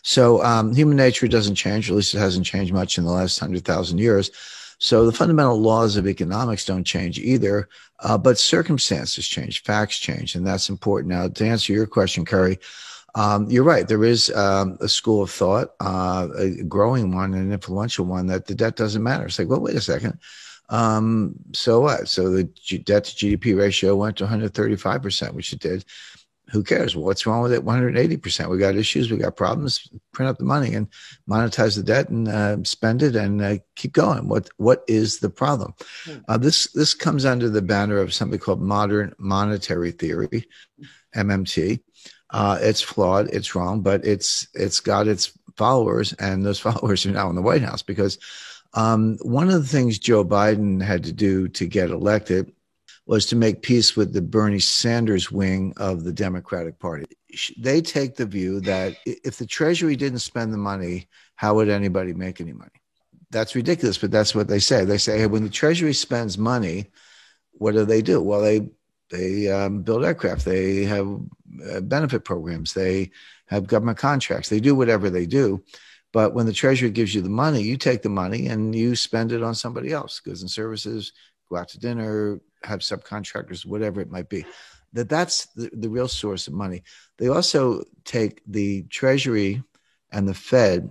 So human nature doesn't change, or at least it hasn't changed much in the last 100,000 years. So the fundamental laws of economics don't change either, but circumstances change, facts change, and that's important. Now, to answer your question, Curry, you're right. There is a school of thought, a growing one, an influential one, that the debt doesn't matter. It's like, well, wait a second. So what? So the debt to GDP ratio went to 135%, which it did. Who cares? Well, what's wrong with it? 180%. We got issues. We got problems. Print up the money and monetize the debt and spend it and keep going. What is the problem? This comes under the banner of something called modern monetary theory, MMT. It's flawed. It's wrong, but it's got its followers, and those followers are now in the White House because one of the things Joe Biden had to do to get elected was to make peace with the Bernie Sanders wing of the Democratic Party. They take the view that if the Treasury didn't spend the money, how would anybody make any money? That's ridiculous, but that's what they say. They say, hey, when the Treasury spends money, what do? Well, they build aircraft. They have benefit programs. They have government contracts. They do whatever they do. But when the Treasury gives you the money, you take the money and you spend it on somebody else, goods and services, go out to dinner, have subcontractors, whatever it might be. That's the real source of money. They also take the Treasury and the Fed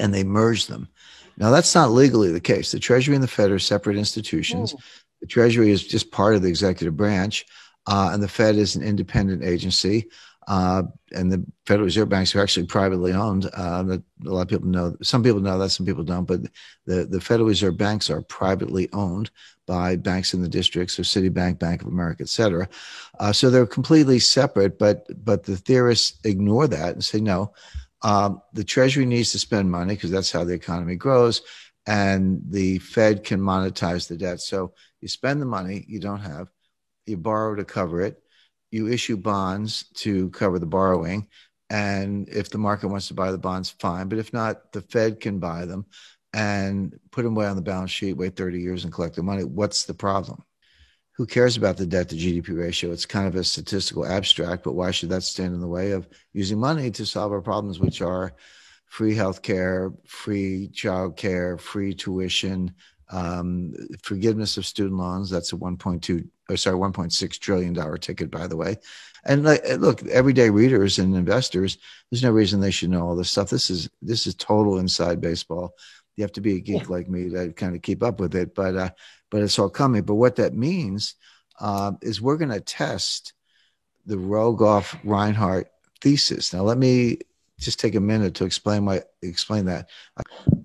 and they merge them. Now, that's not legally the case. The Treasury and the Fed are separate institutions. The Treasury is just part of the executive branch, and the Fed is an independent agency. And the Federal Reserve banks are actually privately owned. A lot of people know. Some people know that, some people don't. But the Federal Reserve banks are privately owned by banks in the districts, so Citibank, Bank of America, et cetera. So they're completely separate. But the theorists ignore that and say, no, the Treasury needs to spend money because that's how the economy grows, and the Fed can monetize the debt. So you spend the money you don't have, you borrow to cover it. You issue bonds to cover the borrowing. And if the market wants to buy the bonds, fine. But if not, the Fed can buy them and put them away on the balance sheet, wait 30 years and collect the money. What's the problem? Who cares about the debt to GDP ratio? It's kind of a statistical abstract, but why should that stand in the way of using money to solve our problems, which are free healthcare, free childcare, free tuition, forgiveness of student loans? That's a $1.6 trillion ticket, by the way. And look, everyday readers and investors, there's no reason they should know all this stuff. This is total inside baseball. You have to be a geek like me to kind of keep up with it, but it's all coming. But what that means is we're going to test the Rogoff-Reinhart thesis. Now, let me just take a minute to explain that.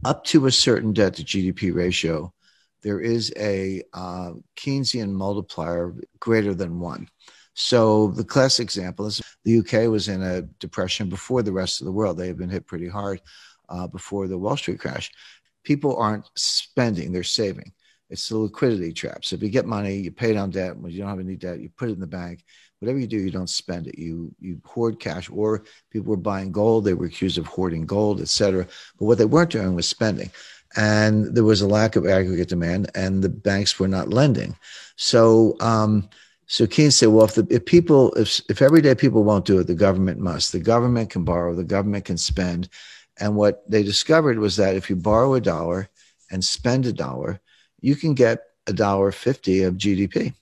Up to a certain debt to GDP ratio, there is a Keynesian multiplier greater than 1. So the classic example is the UK was in a depression before the rest of the world. They have been hit pretty hard before the Wall Street crash. People aren't spending, they're saving. It's the liquidity trap. So if you get money, you pay down debt. When you don't have any debt, you put it in the bank. Whatever you do, you don't spend it. You hoard cash. Or people were buying gold. They were accused of hoarding gold, et cetera. But what they weren't doing was spending. And there was a lack of aggregate demand, and the banks were not lending. So Keynes said, well, if everyday people won't do it, the government must. The government can borrow. The government can spend. And what they discovered was that if you borrow $1 and spend $1, you can get $1.50 of GDP.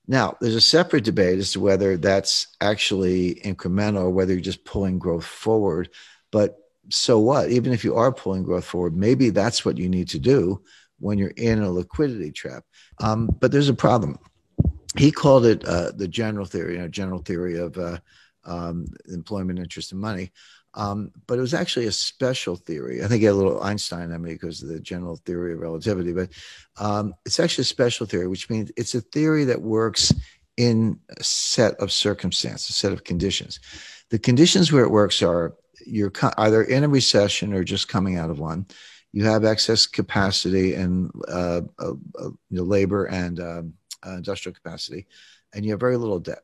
Now, there's a separate debate as to whether that's actually incremental or whether you're just pulling growth forward. But so what? Even if you are pulling growth forward, maybe that's what you need to do when you're in a liquidity trap. But there's a problem. He called it the general theory of employment, interest, and money. But it was actually a special theory. I think he had a little Einstein on me because of the general theory of relativity. But it's actually a special theory, which means it's a theory that works in a set of circumstances, a set of conditions. The conditions where it works are you're either in a recession or just coming out of one. You have excess capacity and labor and industrial capacity, and you have very little debt.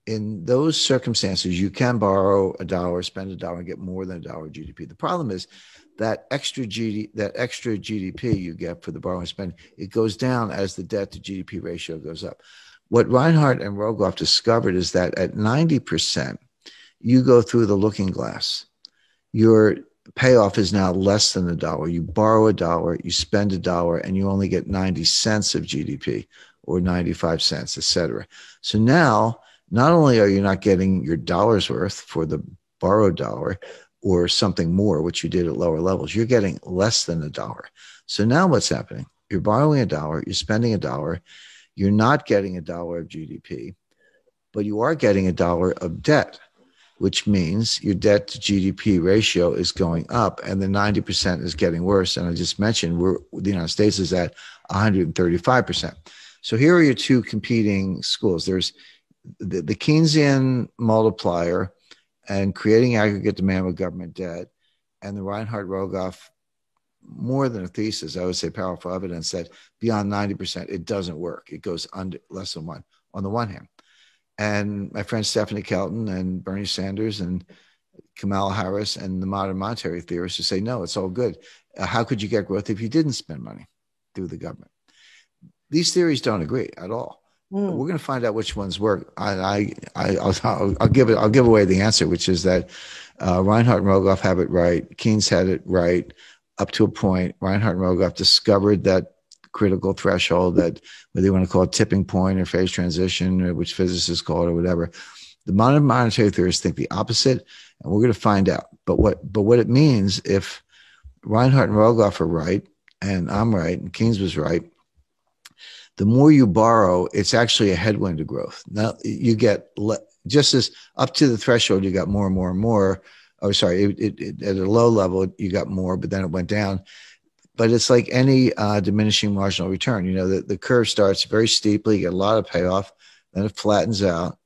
In those circumstances, you can borrow $1, spend $1, and get more than $1 GDP. The problem is that extra GDP you get for the borrowing and spending, it goes down as the debt to GDP ratio goes up. What Reinhart and Rogoff discovered is that at 90%, you go through the looking glass. Your payoff is now less than $1. You borrow $1, you spend $1, and you only get 90 cents of GDP or 95 cents, et cetera. So now, not only are you not getting your dollar's worth for the borrowed dollar or something more, which you did at lower levels, you're getting less than $1. So now what's happening? You're borrowing $1, you're spending $1, you're not getting $1 of GDP, but you are getting $1 of debt, which means your debt to GDP ratio is going up and the 90% is getting worse. And I just mentioned the United States is at 135%. So here are your two competing schools. There's the Keynesian multiplier and creating aggregate demand with government debt, and the Reinhart-Rogoff, more than a thesis, I would say powerful evidence that beyond 90%, it doesn't work. It goes under less than one on the one hand. And my friend Stephanie Kelton and Bernie Sanders and Kamala Harris and the modern monetary theorists who say, no, it's all good. How could you get growth if you didn't spend money through the government? These theories don't agree at all. We're going to find out which ones work. I'll give away the answer, which is that Reinhart and Rogoff have it right. Keynes had it right up to a point. Reinhart and Rogoff discovered that critical threshold, that whether you want to call it tipping point or phase transition, or which physicists call it or whatever. The modern monetary theorists think the opposite, and we're going to find out. But what it means if Reinhart and Rogoff are right, and I'm right, and Keynes was right, the more you borrow, it's actually a headwind to growth. Now you get just as up to the threshold, you got more and more and more. Oh, sorry, at a low level, you got more, but then it went down. But it's like any diminishing marginal return. You know, the curve starts very steeply, you get a lot of payoff, then it flattens out,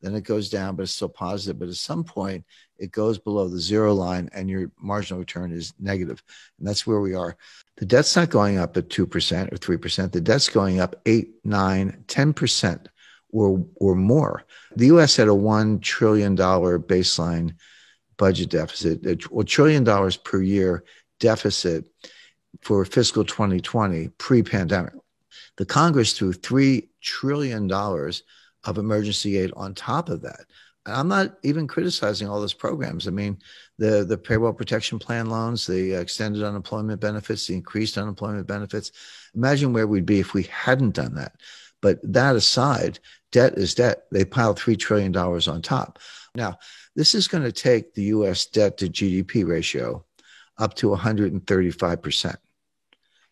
then it goes down, but it's still positive. But at some point, it goes below the zero line and your marginal return is negative. And that's where we are. The debt's not going up at 2% or 3%. The debt's going up 8, 9, 10% or more. The U.S. had a $1 trillion baseline budget deficit, $1 trillion per year deficit for fiscal 2020 pre-pandemic. The Congress threw $3 trillion of emergency aid on top of that. And I'm not even criticizing all those programs. I mean, the payroll protection plan loans, the extended unemployment benefits, the increased unemployment benefits. Imagine where we'd be if we hadn't done that. But that aside, debt is debt. They piled $3 trillion on top. Now, this is going to take the U.S. debt to GDP ratio up to 135%. It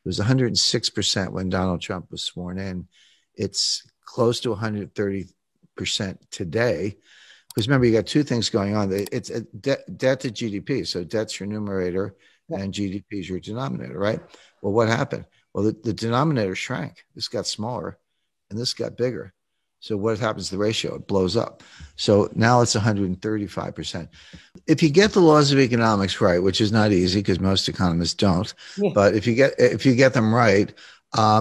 was 106% when Donald Trump was sworn in. It's close to 130% today. Because remember, you got two things going on. It's a debt to GDP. So debt's your numerator and GDP is your denominator, right? Well, what happened? Well, the denominator shrank. This got smaller and this got bigger. So what happens to the ratio? It blows up. So now it's 135%. If you get the laws of economics right, which is not easy because most economists don't, but if you get them right,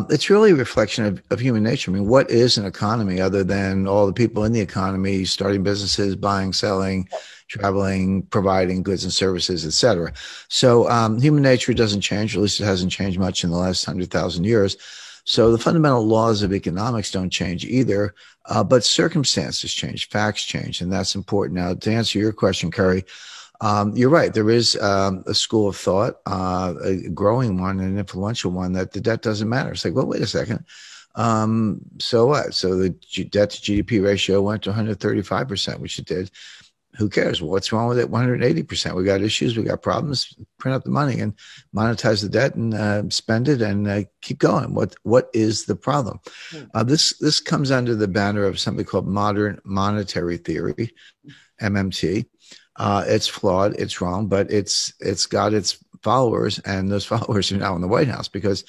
it's really a reflection of human nature. I mean, what is an economy other than all the people in the economy starting businesses, buying, selling, traveling, providing goods and services, et cetera. So human nature doesn't change, or at least it hasn't changed much in the last 100,000 years. So the fundamental laws of economics don't change either, but circumstances change, facts change, and that's important. Now, to answer your question, Kerry, you're right. There is a school of thought, a growing one, an influential one, that the debt doesn't matter. It's like, well, wait a second. So what? So the debt to GDP ratio went to 135%, which it did. Who cares? Well, what's wrong with it? 180%. We got issues. We got problems. Print up the money and monetize the debt and spend it and keep going. What is the problem? This comes under the banner of something called modern monetary theory, MMT. It's flawed. It's wrong, but it's got its followers, and those followers are now in the White House because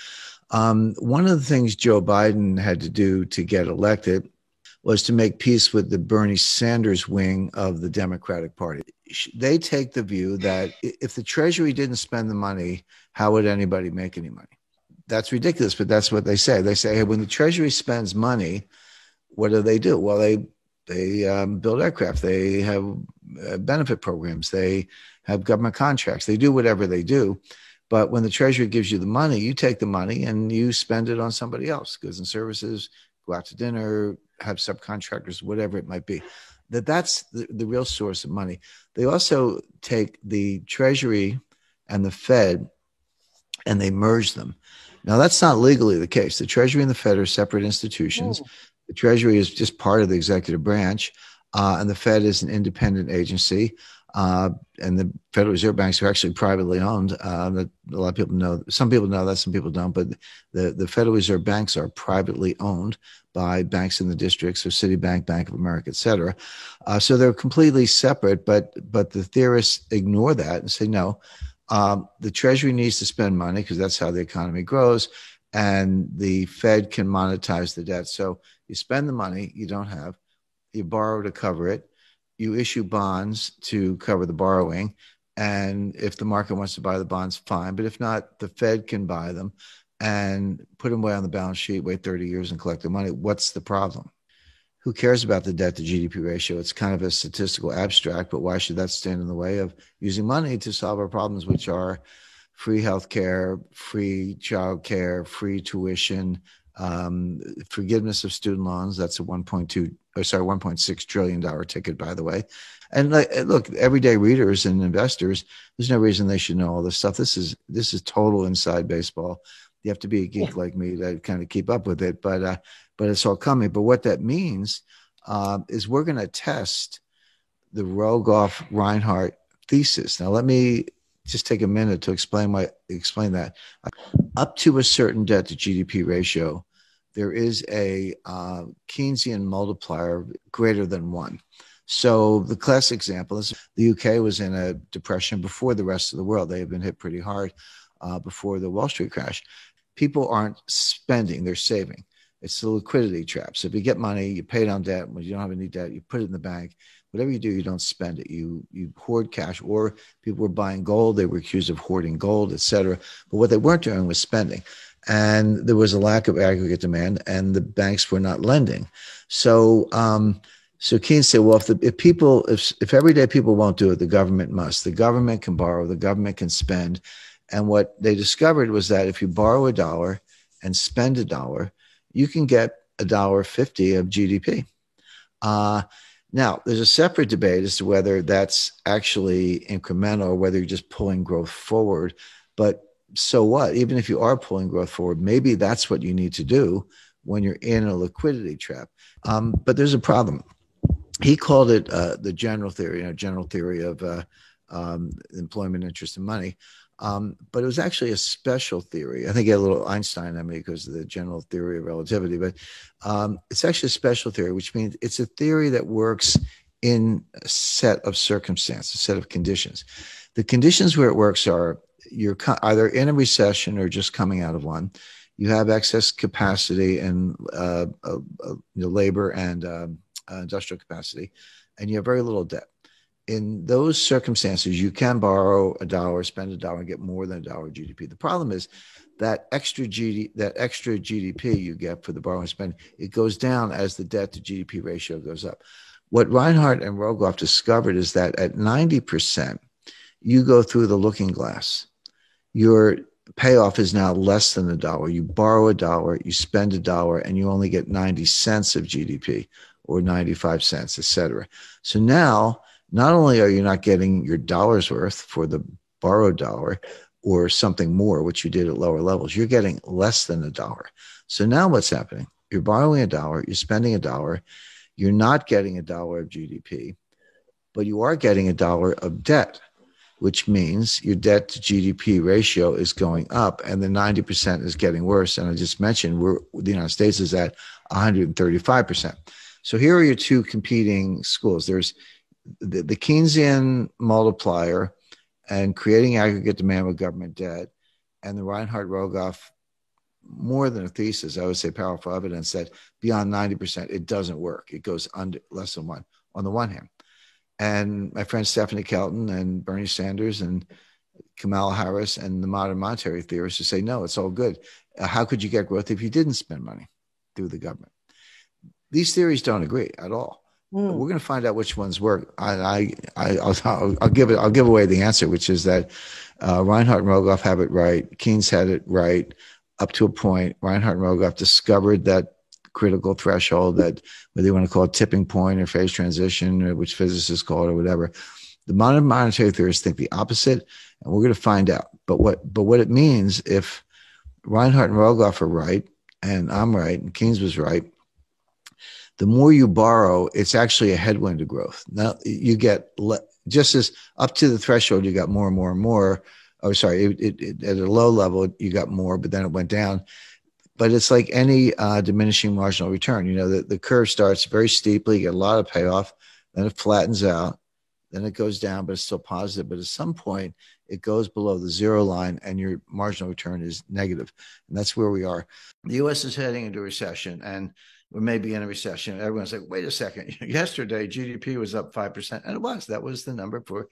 one of the things Joe Biden had to do to get elected was to make peace with the Bernie Sanders wing of the Democratic Party. They take the view that if the Treasury didn't spend the money, how would anybody make any money? That's ridiculous, but that's what they say. They say, hey, when the Treasury spends money, what do? Well, they build aircraft. They have benefit programs. They have government contracts. They do whatever they do. But when the Treasury gives you the money, you take the money and you spend it on somebody else, goods and services, go out to dinner, have subcontractors, whatever it might be. that's the real source of money. They also take the Treasury and the Fed and they merge them. Now, that's not legally the case. The Treasury and the Fed are separate institutions. The Treasury is just part of the executive branch, and the Fed is an independent agency. And the Federal Reserve banks are actually privately owned. A lot of people know. Some people know that, some people don't. But the Federal Reserve banks are privately owned by banks in the districts, so Citibank, Bank of America, et cetera. So they're completely separate. But the theorists ignore that and say no. The Treasury needs to spend money because that's how the economy grows, and the Fed can monetize the debt. So you spend the money you don't have, you borrow to cover it, you issue bonds to cover the borrowing, and if the market wants to buy the bonds, fine. But if not, the Fed can buy them and put them away on the balance sheet, wait 30 years and collect the money. What's the problem? Who cares about the debt to GDP ratio? It's kind of a statistical abstract, but why should that stand in the way of using money to solve our problems, which are free healthcare, free childcare, free tuition, forgiveness of student loans? That's a $1.6 trillion ticket, by the way. And look, everyday readers and investors, there's no reason they should know all this stuff. This is total inside baseball. You have to be a geek like me to kind of keep up with it, but it's all coming. But what that means is we're going to test the Rogoff-Reinhart thesis. Now, let me just take a minute to explain that. Up to a certain debt to GDP ratio, there is a Keynesian multiplier greater than 1. So the classic example is the UK was in a depression before the rest of the world. They have been hit pretty hard before the Wall Street crash. People aren't spending, they're saving. It's the liquidity trap. So if you get money, you pay down debt. When you don't have any debt, you put it in the bank. Whatever you do, you don't spend it. You hoard cash. Or people were buying gold. They were accused of hoarding gold, et cetera. But what they weren't doing was spending. And there was a lack of aggregate demand, and the banks were not lending. So Keynes said, well, if everyday people won't do it, the government must. The government can borrow. The government can spend. And what they discovered was that if you borrow $1 and spend $1, you can get $1.50 of GDP. Now, there's a separate debate as to whether that's actually incremental or whether you're just pulling growth forward. But so what? Even if you are pulling growth forward, maybe that's what you need to do when you're in a liquidity trap. But there's a problem. He called it the general theory of employment, interest, and money. But it was actually a special theory. I think he had a little Einstein on me because of the general theory of relativity, but it's actually a special theory, which means it's a theory that works in a set of circumstances, a set of conditions. The conditions where it works are you're either in a recession or just coming out of one. You have excess capacity and labor and industrial capacity, and you have very little debt. In those circumstances, you can borrow $1, spend $1, and get more than $1 GDP. The problem is that extra GDP you get for the borrowing and spending, it goes down as the debt to GDP ratio goes up. What Reinhart and Rogoff discovered is that at 90%, you go through the looking glass. Your payoff is now less than $1. You borrow $1, you spend $1, and you only get 90 cents of GDP or 95 cents, et cetera. So now, not only are you not getting your dollar's worth for the borrowed dollar or something more, which you did at lower levels, you're getting less than $1. So now what's happening? You're borrowing $1, you're spending $1, you're not getting $1 of GDP, but you are getting $1 of debt, which means your debt to GDP ratio is going up and the 90% is getting worse. And I just mentioned the United States is at 135%. So here are your two competing schools. There's the Keynesian multiplier and creating aggregate demand with government debt, and the Reinhart-Rogoff, more than a thesis, I would say powerful evidence that beyond 90%, it doesn't work. It goes under less than 1 on the one hand. And my friend Stephanie Kelton and Bernie Sanders and Kamala Harris and the modern monetary theorists who say, no, it's all good. How could you get growth if you didn't spend money through the government? These theories don't agree at all. We're going to find out which ones work. I'll give away the answer, which is that Reinhart and Rogoff have it right. Keynes had it right up to a point. Reinhart and Rogoff discovered that critical threshold, that whether you want to call it tipping point or phase transition, or which physicists call it or whatever. The modern monetary theorists think the opposite, and we're going to find out. But what it means, if Reinhardt and Rogoff are right, and I'm right, and Keynes was right, the more you borrow, it's actually a headwind to growth. Now you get just as up to the threshold, you got more and more and more. Oh, sorry, at a low level, you got more, but then it went down. But it's like any diminishing marginal return. You know, the curve starts very steeply, you get a lot of payoff, then it flattens out, then it goes down, but it's still positive. But at some point, it goes below the zero line and your marginal return is negative. And that's where we are. The U.S. is heading into a recession, and we may be in a recession. Everyone's like, wait a second. Yesterday, GDP was up 5%. And it was. That was the number for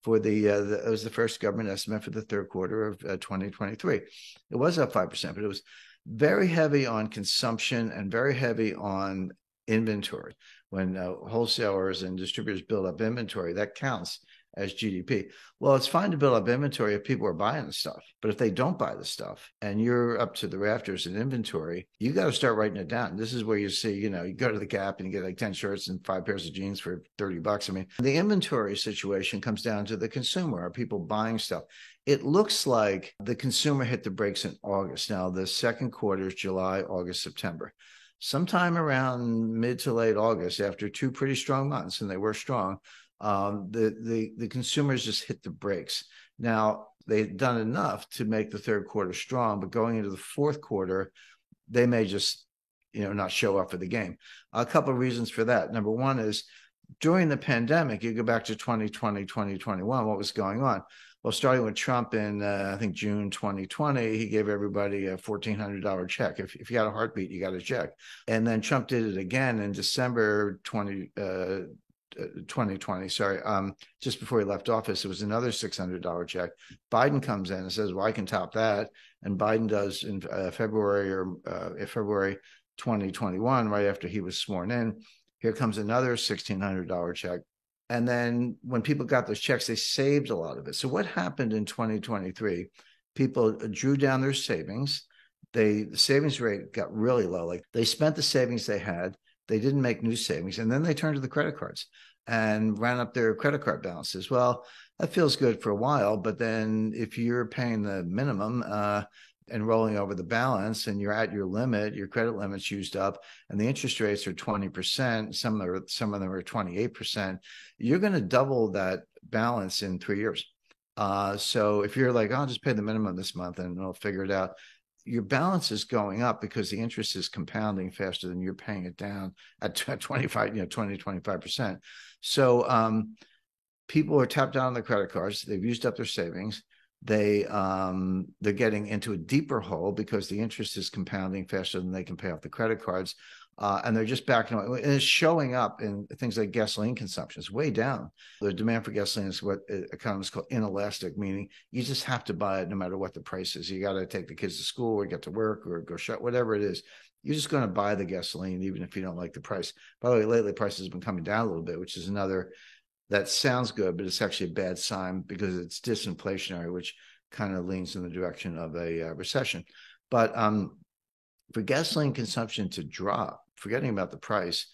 it was the first government estimate for the third quarter of 2023. It was up 5%, but it was very heavy on consumption and very heavy on inventory. When wholesalers and distributors build up inventory, that counts as GDP. Well, it's fine to build up inventory if people are buying the stuff, but if they don't buy the stuff and you're up to the rafters in inventory, you got to start writing it down. This is where you see, you go to the Gap and you get like 10 shirts and 5 pairs of jeans for $30. I mean, the inventory situation comes down to the consumer. Are people buying stuff? It looks like the consumer hit the brakes in August. Now, the second quarter is July, August, September. Sometime around mid to late August, after 2 pretty strong months, and they were strong, the consumers just hit the brakes. Now, they've done enough to make the third quarter strong, but going into the fourth quarter, they may just, not show up for the game. A couple of reasons for that. Number one is during the pandemic, you go back to 2020, 2021, what was going on? Well, starting with Trump in, I think, June 2020, he gave everybody a $1,400 check. If you had a heartbeat, you got a check. And then Trump did it again in December 2020, just before he left office. It was another $600 check. Biden comes in and says, well, I can top that. And Biden does in February 2021, right after he was sworn in. Here comes another $1,600 check. And then when people got those checks, they saved a lot of it. So what happened in 2023? People drew down their savings. The savings rate got really low. Like, they spent the savings they had. They didn't make new savings. And then they turned to the credit cards and ran up their credit card balances. Well, that feels good for a while. But then if you're paying the minimum and rolling over the balance and you're at your limit, your credit limit's used up, and the interest rates are 20%, some of them are 28%, you're going to double that balance in 3 years. So if you're like, I'll just pay the minimum this month and I'll figure it out, your balance is going up because the interest is compounding faster than you're paying it down at 25, 20, 25%. So people are tapped out on their credit cards. They've used up their savings. They're getting into a deeper hole because the interest is compounding faster than they can pay off the credit cards. And they're just backing away. And it's showing up in things like gasoline consumption. It's way down. The demand for gasoline is what economists call inelastic, meaning you just have to buy it no matter what the price is. You got to take the kids to school or get to work or go shop, whatever it is. You're just going to buy the gasoline, even if you don't like the price. By the way, lately prices have been coming down a little bit, which is that sounds good, but it's actually a bad sign because it's disinflationary, which kind of leans in the direction of a recession. But for gasoline consumption to drop, forgetting about the price,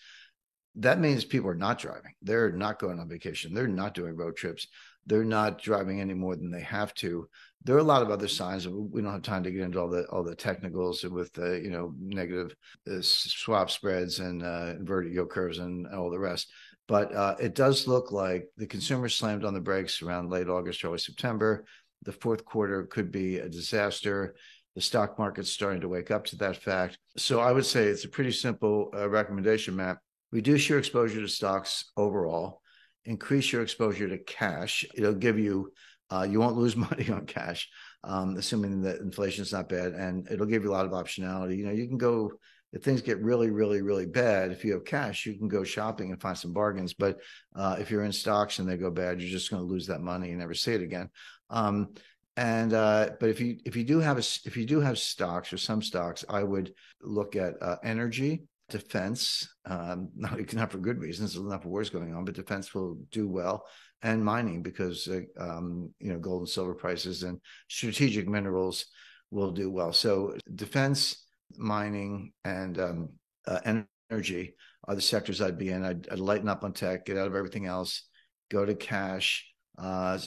that means people are not driving. They're not going on vacation. They're not doing road trips. They're not driving any more than they have to. There are a lot of other signs. We don't have time to get into all the technicals with negative swap spreads and inverted yield curves and all the rest. But it does look like the consumer slammed on the brakes around late August, early September. The fourth quarter could be a disaster. The stock market's starting to wake up to that fact. So I would say it's a pretty simple recommendation, Matt. Reduce your exposure to stocks overall. Increase your exposure to cash. It'll give you, you won't lose money on cash, assuming that inflation is not bad. And it'll give you a lot of optionality. You can go, if things get really, really, really bad, if you have cash, you can go shopping and find some bargains. But if you're in stocks and they go bad, you're just going to lose that money and never see it again. But if you do have stocks or some stocks, I would look at energy, defense, not for good reasons. There's enough wars going on, but defense will do well, and mining because gold and silver prices and strategic minerals will do well. So defense, mining, and energy are the sectors I'd be in. I'd lighten up on tech, get out of everything else, go to cash.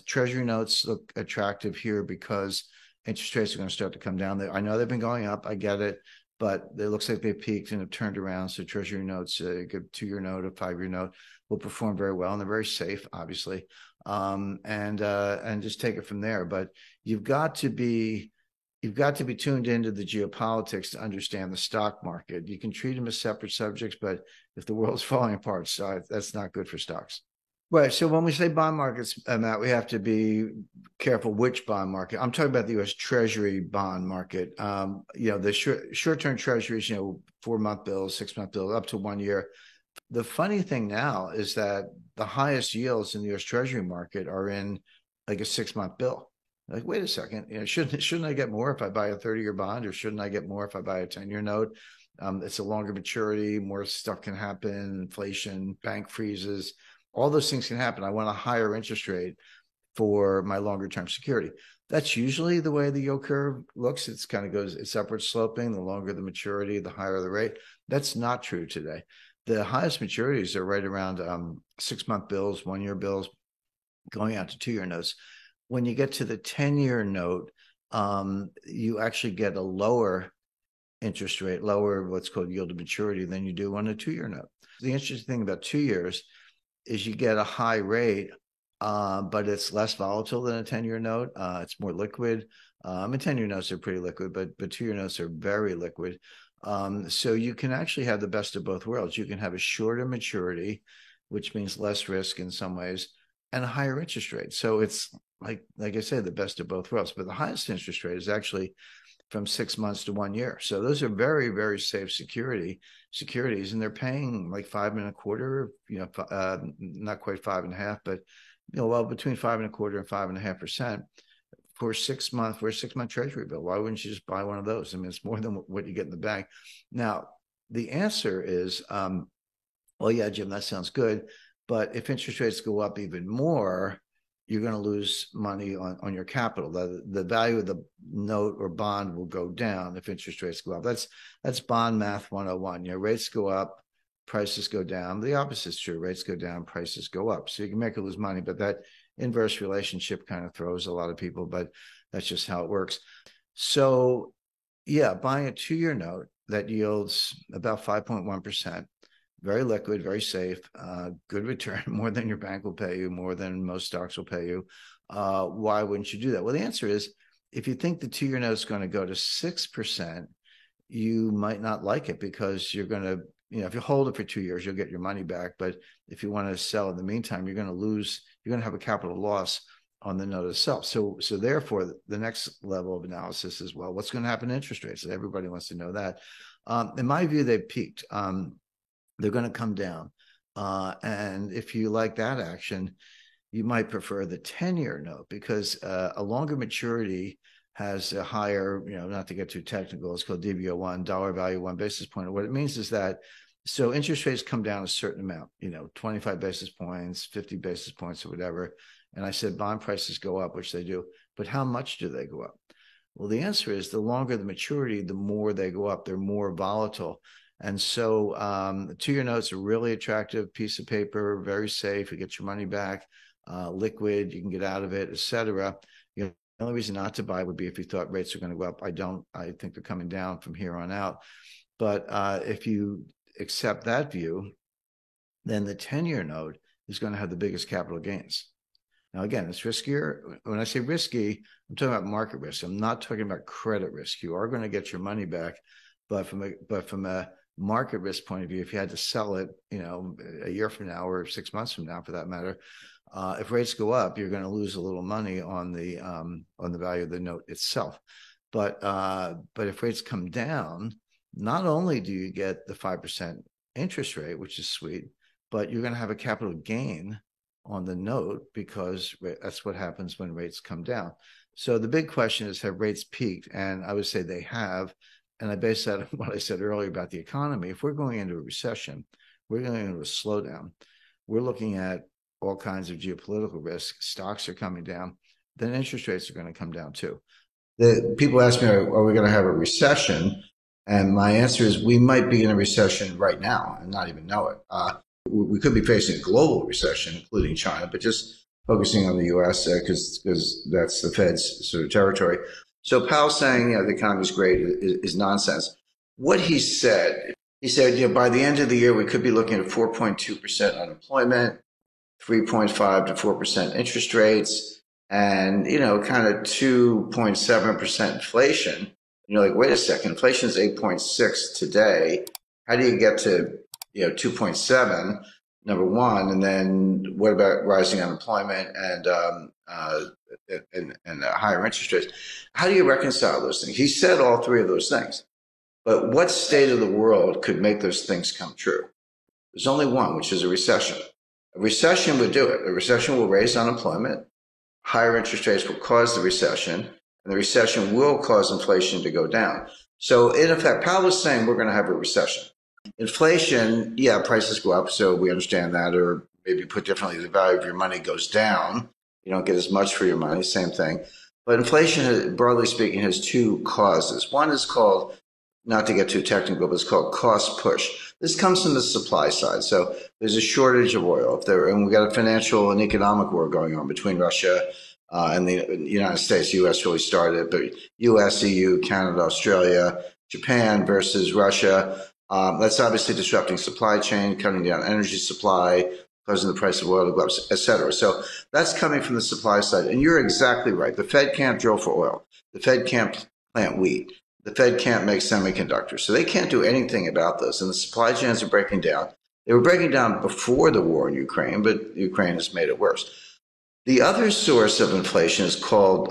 Treasury notes look attractive here because interest rates are going to start to come down. I know they've been going up. I get it, but it looks like they peaked and have turned around. So Treasury notes, a good 2-year note, a 5-year note, will perform very well, and they're very safe, obviously. And just take it from there. But you've got to be tuned into the geopolitics to understand the stock market. You can treat them as separate subjects, but if the world's falling apart, so that's not good for stocks. Right. So when we say bond markets, Matt, we have to be careful which bond market. I'm talking about the U.S. Treasury bond market. The short-term treasuries, 4-month bills, 6-month bills, up to 1 year. The funny thing now is that the highest yields in the U.S. Treasury market are in like a 6-month bill. Like, wait a second, shouldn't I get more if I buy a 30-year bond, or shouldn't I get more if I buy a 10-year note? It's a longer maturity, more stuff can happen, inflation, bank freezes, all those things can happen. I want a higher interest rate for my longer term security. That's usually the way the yield curve looks. It's upward sloping. The longer the maturity, the higher the rate. That's not true today. The highest maturities are right around 6-month bills, 1-year bills, going out to 2-year notes. When you get to the 10-year note, you actually get a lower interest rate, lower what's called yield to maturity than you do on a 2-year note. The interesting thing about 2 years is you get a high rate, but it's less volatile than a 10-year note. It's more liquid. And 10-year notes are pretty liquid, but 2-year notes are very liquid. So you can actually have the best of both worlds. You can have a shorter maturity, which means less risk in some ways, and a higher interest rate. So it's like I said, the best of both worlds. But the highest interest rate is actually from 6 months to 1 year. So those are very, very safe securities, and they're paying like 5.25%, not quite 5.5%, but between 5.25% and 5.5% for 6 months for a 6-month treasury bill. Why wouldn't you just buy one of those? I mean, it's more than what you get in the bank. Now, the answer is, well, yeah, Jim, that sounds good. But if interest rates go up even more, you're going to lose money on your capital. The value of the note or bond will go down if interest rates go up. That's bond math 101. Rates go up, prices go down. The opposite is true. Rates go down, prices go up. So you can make or lose money, but that inverse relationship kind of throws a lot of people, but that's just how it works. So yeah, buying a 2-year note that yields about 5.1%, very liquid, very safe, good return, more than your bank will pay you, more than most stocks will pay you. Why wouldn't you do that? Well, the answer is, if you think the 2-year note is going to go to 6%, you might not like it, because you're going to, if you hold it for 2 years, you'll get your money back. But if you want to sell in the meantime, you're going to have a capital loss on the note itself. So therefore, the next level of analysis is, well, what's going to happen to interest rates? Everybody wants to know that. In my view, they've peaked. They're going to come down. And if you like that action, you might prefer the 10-year note, because a longer maturity has a higher, not to get too technical, it's called DV01, dollar value 1 basis point. And what it means is that, so interest rates come down a certain amount, 25 basis points, 50 basis points, or whatever. And I said bond prices go up, which they do. But how much do they go up? Well, the answer is, the longer the maturity, the more they go up. They're more volatile. And so 2-year notes are a really attractive piece of paper, very safe. You get your money back, liquid, you can get out of it, etc. The only reason not to buy would be if you thought rates are going to go up. I think they're coming down from here on out. But if you accept that view, then the 10-year note is going to have the biggest capital gains. Now, again, it's riskier. When I say risky, I'm talking about market risk. I'm not talking about credit risk. You are going to get your money back, but from a market risk point of view, if you had to sell it, a year from now, or 6 months from now, for that matter, if rates go up, you're going to lose a little money on the value of the note itself. But if rates come down, not only do you get the 5% interest rate, which is sweet, but you're going to have a capital gain on the note, because that's what happens when rates come down. So the big question is, have rates peaked? And I would say they have. And I base that on what I said earlier about the economy. If we're going into a recession, we're going into a slowdown, we're looking at all kinds of geopolitical risk, stocks are coming down, then interest rates are going to come down too. The people ask me, are we going to have a recession? And my answer is we might be in a recession right now and not even know it. We could be facing a global recession, including China, but just focusing on the U.S. Because that's the Fed's sort of territory. So Powell saying, the economy is great is nonsense. What he said, by the end of the year, we could be looking at 4.2% unemployment, 3.5 to 4% interest rates, and, kind of 2.7% inflation. And you're like, wait a second, inflation is 8.6 today. How do you get to, 2.7, number one? And then what about rising unemployment and higher interest rates? How do you reconcile those things? He said all three of those things. But what state of the world could make those things come true? There's only one, which is a recession. A recession would do it. A recession will raise unemployment. Higher interest rates will cause the recession, and the recession will cause inflation to go down. So in effect, Powell was saying we're going to have a recession. Inflation, prices go up, so we understand that, or maybe put differently, the value of your money goes down. You don't get as much for your money, same thing. But inflation, broadly speaking, has two causes. One is called, not to get too technical, but it's called cost push. This comes from the supply side. So there's a shortage of oil. And we've got a financial and economic war going on between Russia and the United States. U.S. really started, but U.S., EU, Canada, Australia, Japan versus Russia. That's obviously disrupting supply chain, cutting down energy supply, causing the price of oil to go up, et cetera. So that's coming from the supply side. And you're exactly right. The Fed can't drill for oil. The Fed can't plant wheat. The Fed can't make semiconductors. So they can't do anything about this. And the supply chains are breaking down. They were breaking down before the war in Ukraine, but Ukraine has made it worse. The other source of inflation is called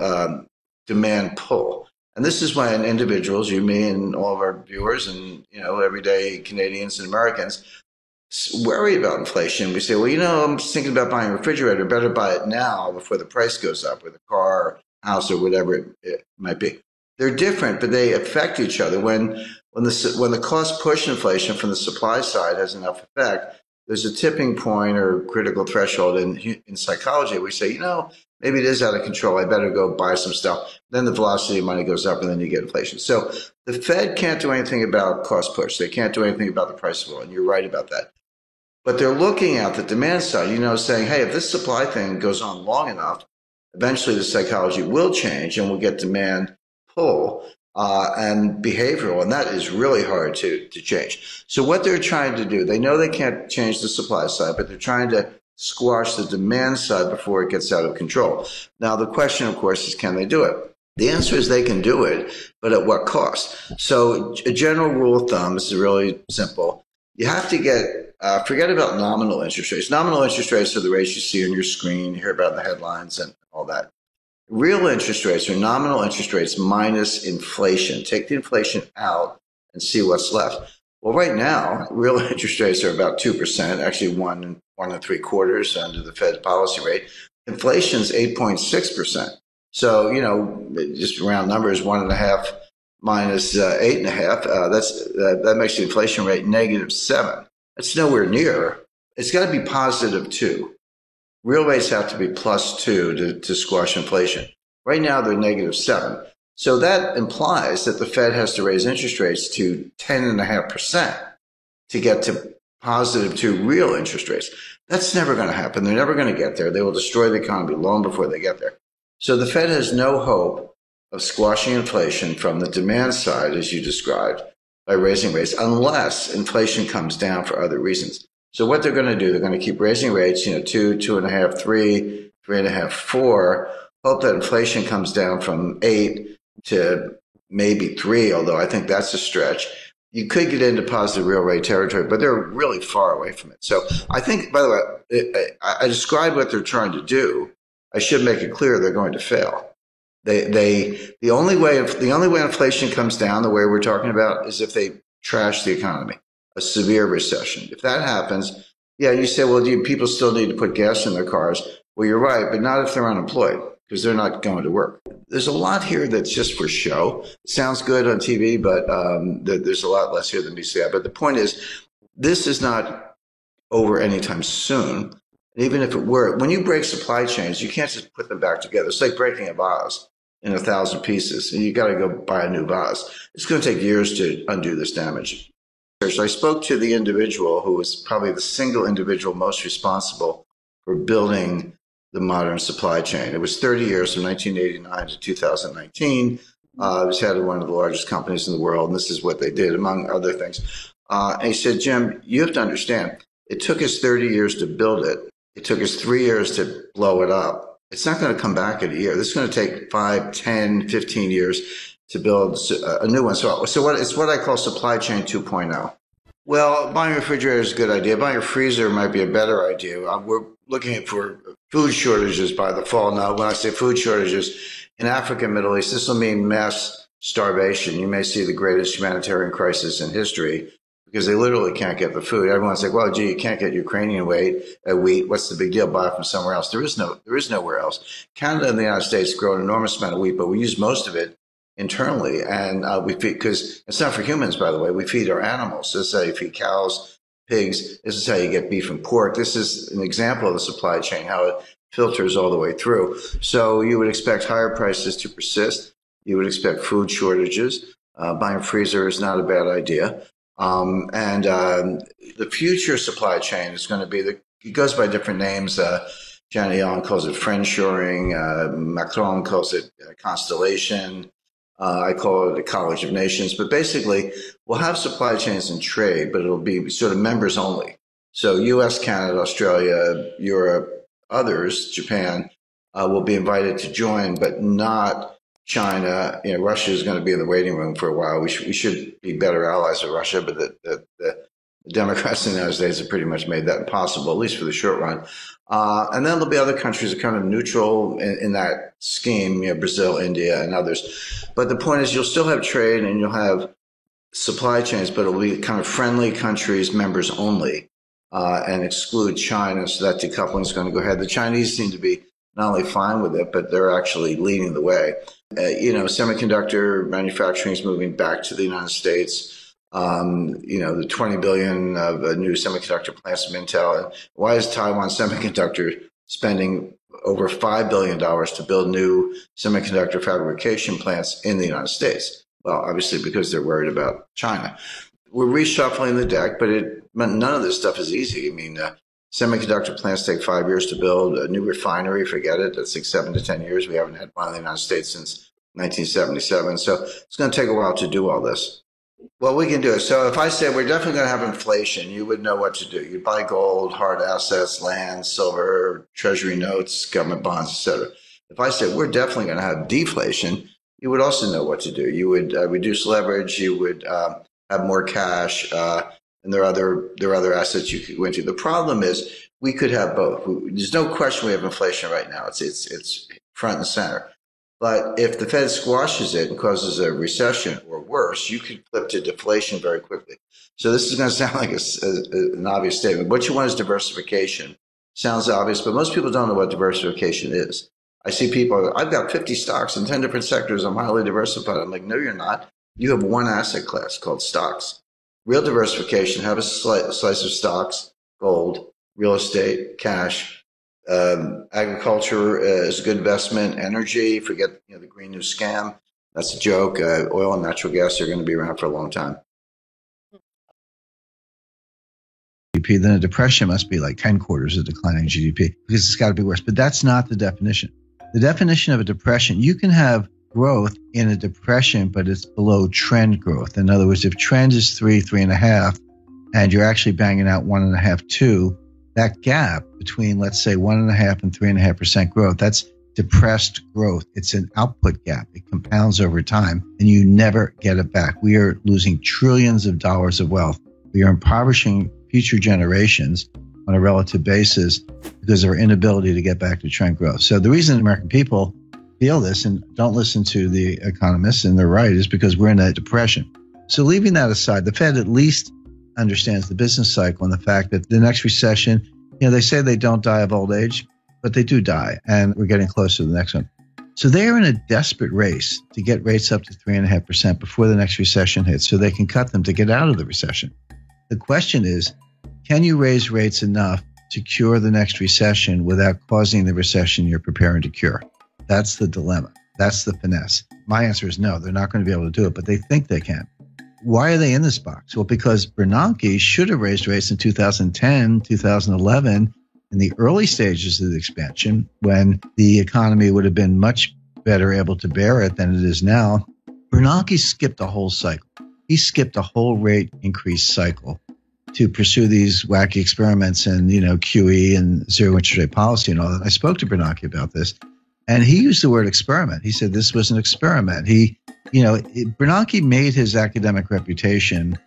demand pull. And this is when individuals, you, me, and all of our viewers and, everyday Canadians and Americans worry about inflation. We say, well, I'm just thinking about buying a refrigerator. Better buy it now before the price goes up, or the car, house, or whatever it might be. They're different, but they affect each other. When the cost push inflation from the supply side has enough effect, there's a tipping point or critical threshold in psychology. We say, maybe it is out of control. I better go buy some stuff. Then the velocity of money goes up, and then you get inflation. So the Fed can't do anything about cost push. They can't do anything about the price of oil, and you're right about that. But they're looking at the demand side, saying, hey, if this supply thing goes on long enough, eventually the psychology will change, and we'll get demand pull and behavioral, and that is really hard to change. So what they're trying to do, they know they can't change the supply side, but they're trying to squash the demand side before it gets out of control. Now, the question, of course, is can they do it? The answer is they can do it, but at what cost? So a general rule of thumb, this is really simple. You have to get, forget about nominal interest rates. Nominal interest rates are the rates you see on your screen, you hear about in the headlines and all that. Real interest rates are nominal interest rates minus inflation. Take the inflation out and see what's left. Well, right now, real interest rates are about 2%, actually 1.75% under the Fed's policy rate. Inflation's 8.6%. So, just round numbers, 1.5 minus 8.5, that makes the inflation rate -7. That's nowhere near. It's got to be +2. Real rates have to be +2 to squash inflation. Right now, they're -7. So that implies that the Fed has to raise interest rates to 10.5% to get to +2 real interest rates. That's never going to happen. They're never going to get there. They will destroy the economy long before they get there. So the Fed has no hope of squashing inflation from the demand side, as you described, by raising rates, unless inflation comes down for other reasons. So what they're going to do, they're going to keep raising rates, 2, 2.5, 3, 3.5, 4, hope that inflation comes down from 8 to maybe 3, although I think that's a stretch. You could get into positive real rate territory, but they're really far away from it. So I think, by the way, I described what they're trying to do. I should make it clear they're going to fail. The only way inflation comes down, the way we're talking about, is if they trash the economy, a severe recession. If that happens, you say, well, do people still need to put gas in their cars? Well, you're right, but not if they're unemployed, because they're not going to work. There's a lot here that's just for show. It sounds good on TV, but there's a lot less here than meets the eye. But the point is, this is not over anytime soon. And even if it were, when you break supply chains, you can't just put them back together. It's like breaking a vase. in 1,000 pieces, and you got to go buy a new vase. It's going to take years to undo this damage. So I spoke to the individual who was probably the single individual most responsible for building the modern supply chain. It was 30 years from 1989 to 2019. It was head of one of the largest companies in the world, and this is what they did, among other things. And he said, Jim, you have to understand, it took us 30 years to build it. It took us 3 years to blow it up. It's not going to come back in a year. This is going to take 5, 10, 15 years to build a new one. So it's what I call supply chain 2.0. Well, buying a refrigerator is a good idea. Buying a freezer might be a better idea. We're looking for food shortages by the fall. Now, when I say food shortages, in Africa and Middle East, this will mean mass starvation. You may see the greatest humanitarian crisis in history because they literally can't get the food. Everyone's like, well, gee, you can't get Ukrainian wheat. What's the big deal? Buy it from somewhere else. There is nowhere else. Canada and the United States grow an enormous amount of wheat, but we use most of it internally, and we feed, because it's not for humans, by the way. We feed our animals. This is how you feed cows, pigs. This is how you get beef and pork. This is an example of the supply chain, how it filters all the way through. So you would expect higher prices to persist. You would expect food shortages. Buying a freezer is not a bad idea. The future supply chain is going to be it goes by different names. Janet Yellen calls it friendshoring. Macron calls it constellation. I call it a college of nations. But basically, we'll have supply chains and trade, but it'll be sort of members only. So U.S., Canada, Australia, Europe, others, Japan, will be invited to join, but not China. Russia is going to be in the waiting room for a while. We should be better allies with Russia, but the Democrats in the United States have pretty much made that impossible, at least for the short run. And then there'll be other countries that are kind of neutral in that scheme, Brazil, India, and others. But the point is, you'll still have trade and you'll have supply chains, but it'll be kind of friendly countries, members only, and exclude China. So that decoupling is going to go ahead. The Chinese seem to be not only fine with it, but they're actually leading the way. Semiconductor manufacturing is moving back to the United States. The $20 billion of new semiconductor plants from Intel. And why is Taiwan Semiconductor spending over $5 billion to build new semiconductor fabrication plants in the United States? Well, obviously because they're worried about China. We're reshuffling the deck, but none of this stuff is easy. Semiconductor plants take 5 years to build. A new refinery, forget it. That's like 7 to 10 years. We haven't had one in the United States since 1977. So it's going to take a while to do all this. Well, we can do it. So if I say we're definitely going to have inflation, you would know what to do. You'd buy gold, hard assets, land, silver, treasury notes, government bonds, etc. If I said we're definitely going to have deflation, you would also know what to do. You would reduce leverage. You would have more cash, and there are other assets you could go into. The problem is we could have both. There's no question we have inflation right now. It's front and center. But if the Fed squashes it and causes a recession or worse, you could flip to deflation very quickly. So this is going to sound like an obvious statement. What you want is diversification. Sounds obvious, but most people don't know what diversification is. I see people, I've got 50 stocks in 10 different sectors. I'm highly diversified. I'm like, no, you're not. You have one asset class called stocks. Real diversification, have a slice of stocks, gold, real estate, cash. Agriculture is a good investment. Energy, forget the Green New Scam. That's a joke. Oil and natural gas are going to be around for a long time. GDP, then a depression must be like 10 quarters of declining GDP because it's got to be worse. But that's not the definition. The definition of a depression, you can have growth in a depression, but it's below trend growth. In other words, if trend is 3.5, and you're actually banging out 1.5, 2, that gap between, let's say, 1.5 and 3.5% growth, that's depressed growth. It's an output gap. It compounds over time, and you never get it back. We are losing trillions of dollars of wealth. We are impoverishing future generations on a relative basis because of our inability to get back to trend growth. So the reason American people feel this and don't listen to the economists, and they're right, is because we're in a depression. So leaving that aside, the Fed at least understands the business cycle and the fact that the next recession, they say they don't die of old age, but they do die, and we're getting close to the next one. So they're in a desperate race to get rates up to 3.5% before the next recession hits so they can cut them to get out of the recession. The question is, can you raise rates enough to cure the next recession without causing the recession you're preparing to cure? That's the dilemma. That's the finesse. My answer is no, they're not going to be able to do it, but they think they can. Why are they in this box? Well, because Bernanke should have raised rates in 2010, 2011, in the early stages of the expansion, when the economy would have been much better able to bear it than it is now. Bernanke skipped a whole cycle. He skipped a whole rate increase cycle to pursue these wacky experiments and, QE and zero interest rate policy and all that. I spoke to Bernanke about this, and he used the word experiment. He said this was an experiment. Bernanke made his academic reputation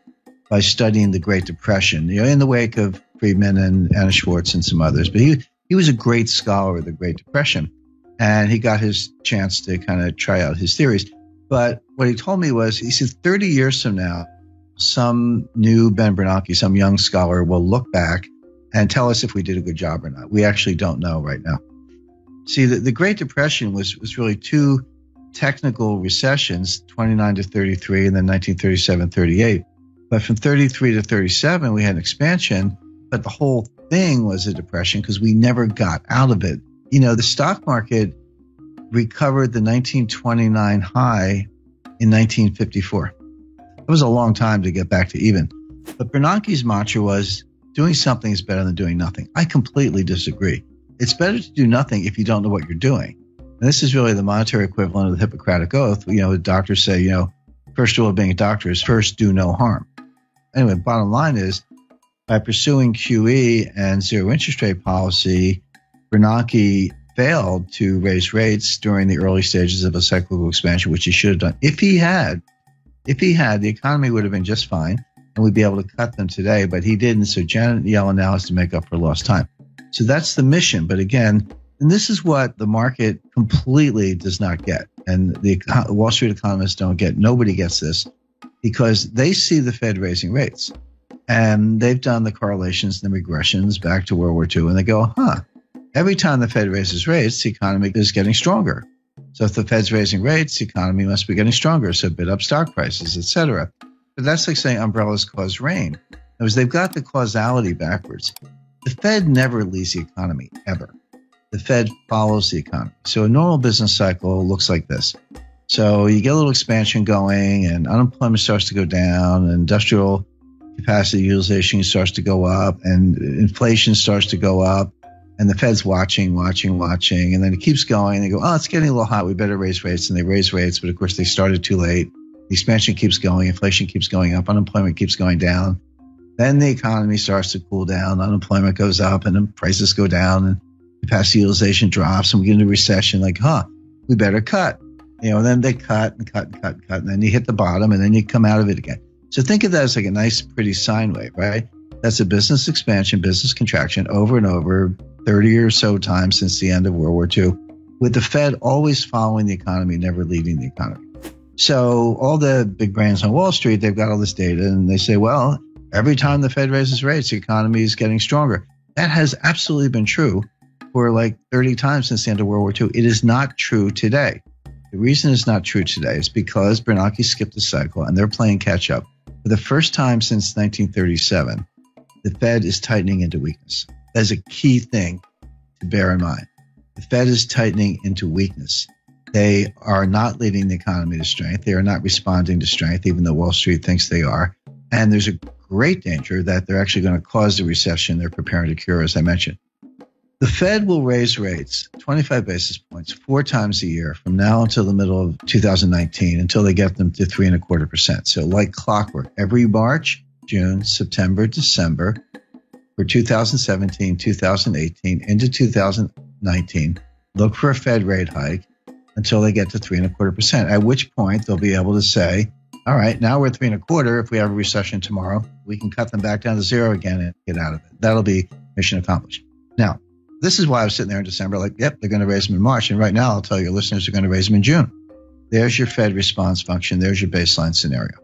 by studying the Great Depression, in the wake of Friedman and Anna Schwartz and some others. But he was a great scholar of the Great Depression, and he got his chance to kind of try out his theories. But what he told me was, he said 30 years from now, some new Ben Bernanke, some young scholar will look back and tell us if we did a good job or not. We actually don't know right now. See, the Great Depression was really two technical recessions, 29 to 33 and then 1937-38. But from 33 to 37, we had an expansion, but the whole thing was a depression because we never got out of it. The stock market recovered the 1929 high in 1954. It was a long time to get back to even. But Bernanke's mantra was, doing something is better than doing nothing. I completely disagree. It's better to do nothing if you don't know what you're doing. And this is really the monetary equivalent of the Hippocratic Oath. Doctors say, first rule of being a doctor is first do no harm. Anyway, bottom line is, by pursuing QE and zero interest rate policy, Bernanke failed to raise rates during the early stages of a cyclical expansion, which he should have done. If he had, the economy would have been just fine, and we'd be able to cut them today, but he didn't. So Janet Yellen now has to make up for lost time. So that's the mission. But again, and this is what the market completely does not get, and the Wall Street economists don't get. Nobody gets this, because they see the Fed raising rates, and they've done the correlations and the regressions back to World War II, and they go, every time the Fed raises rates, the economy is getting stronger. So if the Fed's raising rates, the economy must be getting stronger, so bid up stock prices, etc. But that's like saying umbrellas cause rain. In other words, they've got the causality backwards. The Fed never leads the economy, ever. The Fed follows the economy. So a normal business cycle looks like this. So you get a little expansion going, and unemployment starts to go down, and industrial capacity utilization starts to go up, and inflation starts to go up, and the Fed's watching, and then it keeps going, and they go, it's getting a little hot, we better raise rates, and they raise rates, but of course they started too late. The expansion keeps going, inflation keeps going up, unemployment keeps going down. Then the economy starts to cool down, unemployment goes up, and then prices go down, and capacity utilization drops, and we get into recession, we better cut. And then they cut, and then you hit the bottom, and then you come out of it again. So think of that as like a nice, pretty sine wave, right? That's a business expansion, business contraction over and over, 30 or so times since the end of World War II, with the Fed always following the economy, never leading the economy. So all the big brands on Wall Street, they've got all this data, and they say, well, every time the Fed raises rates, the economy is getting stronger. That has absolutely been true for like 30 times since the end of World War II. It is not true today. The reason it's not true today is because Bernanke skipped a cycle, and they're playing catch up. For the first time since 1937, the Fed is tightening into weakness. That is a key thing to bear in mind. The Fed is tightening into weakness. They are not leading the economy to strength. They are not responding to strength, even though Wall Street thinks they are. And there's a great danger that they're actually going to cause the recession they're preparing to cure, as I mentioned. The Fed will raise rates 25 basis points 4 times a year from now until the middle of 2019, until they get them to 3.25%. So like clockwork, every March, June, September, December, for 2017, 2018, into 2019, look for a Fed rate hike until they get to 3.25%, at which point they'll be able to say, all right, now we're at 3.25. If we have a recession tomorrow, we can cut them back down to 0 again and get out of it. That'll be mission accomplished. Now, this is why I was sitting there in December like, yep, they're going to raise them in March. And right now, I'll tell your listeners they're going to raise them in June. There's your Fed response function. There's your baseline scenario.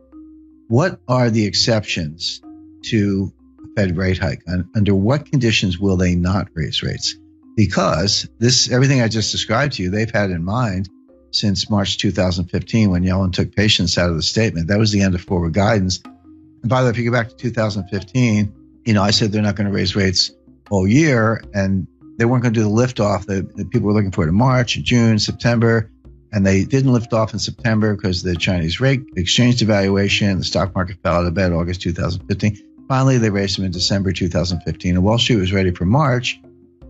What are the exceptions to a Fed rate hike? Under what conditions will they not raise rates? Because everything I just described to you, they've had in mind since March 2015 when Yellen took patience out of the statement. That was the end of forward guidance. And by the way, if you go back to 2015, I said they're not going to raise rates all year, and they weren't going to do the liftoff that people were looking for in March, June, September. And they didn't lift off in September because of the Chinese rate exchange devaluation. The stock market fell out of bed August 2015. Finally, they raised them in December 2015. And Wall Street was ready for March.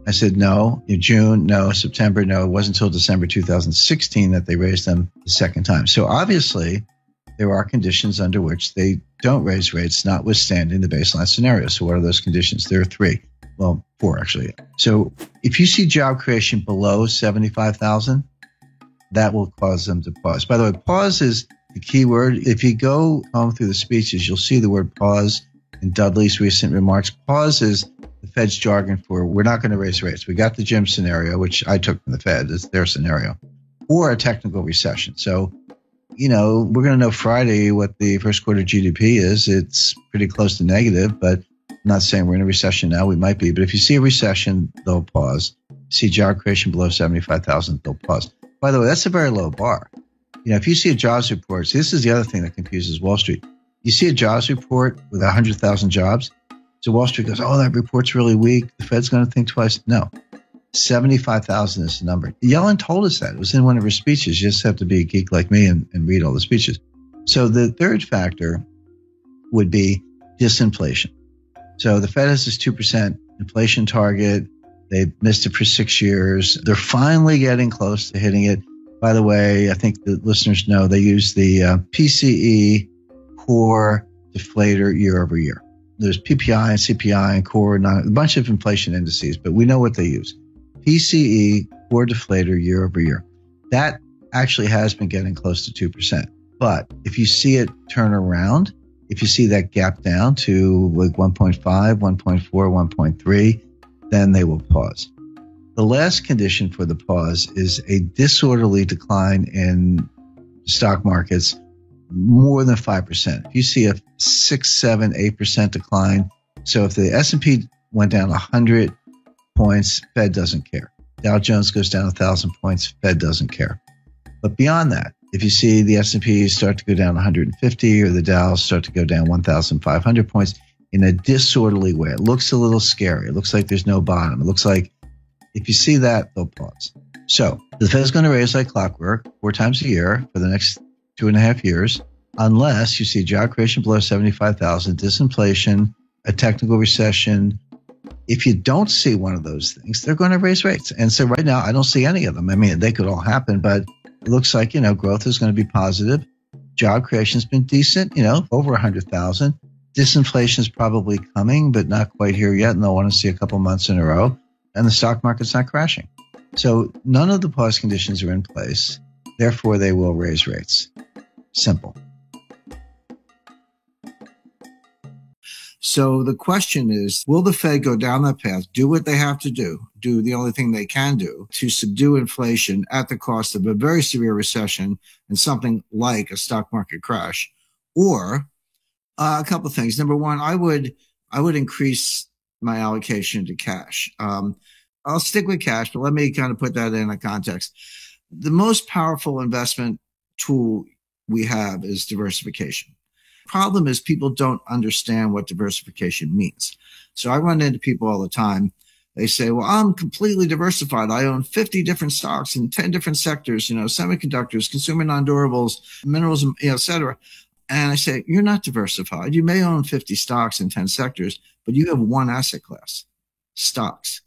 I said, no. In June, no. September, no. It wasn't until December 2016 that they raised them the second time. So obviously, there are conditions under which they don't raise rates, notwithstanding the baseline scenario. So what are those conditions? There are three. Well, four, actually. So if you see job creation below 75,000, that will cause them to pause. By the way, pause is the key word. If you go home through the speeches, you'll see the word pause in Dudley's recent remarks. Pause is the Fed's jargon for we're not going to raise rates. We got the Jim scenario, which I took from the Fed. It's their scenario. Or a technical recession. So, we're going to know Friday what the first quarter GDP is. It's pretty close to negative, but I'm not saying we're in a recession now. We might be. But if you see a recession, they'll pause. See job creation below 75,000, they'll pause. By the way, that's a very low bar. If you see a jobs report, this is the other thing that confuses Wall Street. You see a jobs report with 100,000 jobs. So Wall Street goes, oh, that report's really weak. The Fed's going to think twice. No, 75,000 is the number. Yellen told us that. It was in one of her speeches. You just have to be a geek like me and read all the speeches. So the third factor would be disinflation. So the Fed has this 2% inflation target. They've missed it for 6 years. They're finally getting close to hitting it. By the way, I think the listeners know they use the PCE core deflator year over year. There's PPI and CPI and core, a bunch of inflation indices, but we know what they use. PCE core deflator year over year. That actually has been getting close to 2%. But if you see it turn around, if you see that gap down to like 1.5, 1.4, 1.3, then they will pause. The last condition for the pause is a disorderly decline in stock markets more than 5%. If you see a 6, 7, 8% decline, so if the S&P went down 100 points, Fed doesn't care. Dow Jones goes down 1,000 points, Fed doesn't care. But beyond that, if you see the S&P start to go down 150 or the Dow start to go down 1,500 points, in a disorderly way. It looks a little scary. It looks like there's no bottom. It looks like if you see that, they'll pause. So the Fed's going to raise like clockwork 4 times a year for the next 2.5 years, unless you see job creation below 75,000, disinflation, a technical recession. If you don't see one of those things, they're going to raise rates. And so right now, I don't see any of them. I mean, they could all happen, but it looks like, growth is going to be positive. Job creation's been decent, over 100,000. Disinflation is probably coming, but not quite here yet, and they'll want to see a couple months in a row. And the stock market's not crashing. So none of the pause conditions are in place. Therefore, they will raise rates. Simple. So the question is, will the Fed go down that path, do what they have to do the only thing they can do to subdue inflation at the cost of a very severe recession and something like a stock market crash? Or a couple of things. Number one, I would increase my allocation to cash. I'll stick with cash, but let me kind of put that in a context. The most powerful investment tool we have is diversification. Problem is people don't understand what diversification means. So I run into people all the time. They say, well, I'm completely diversified. I own 50 different stocks in 10 different sectors, semiconductors, consumer non-durables, minerals, et cetera. And I say, you're not diversified. You may own 50 stocks in 10 sectors, but you have one asset class, stocks,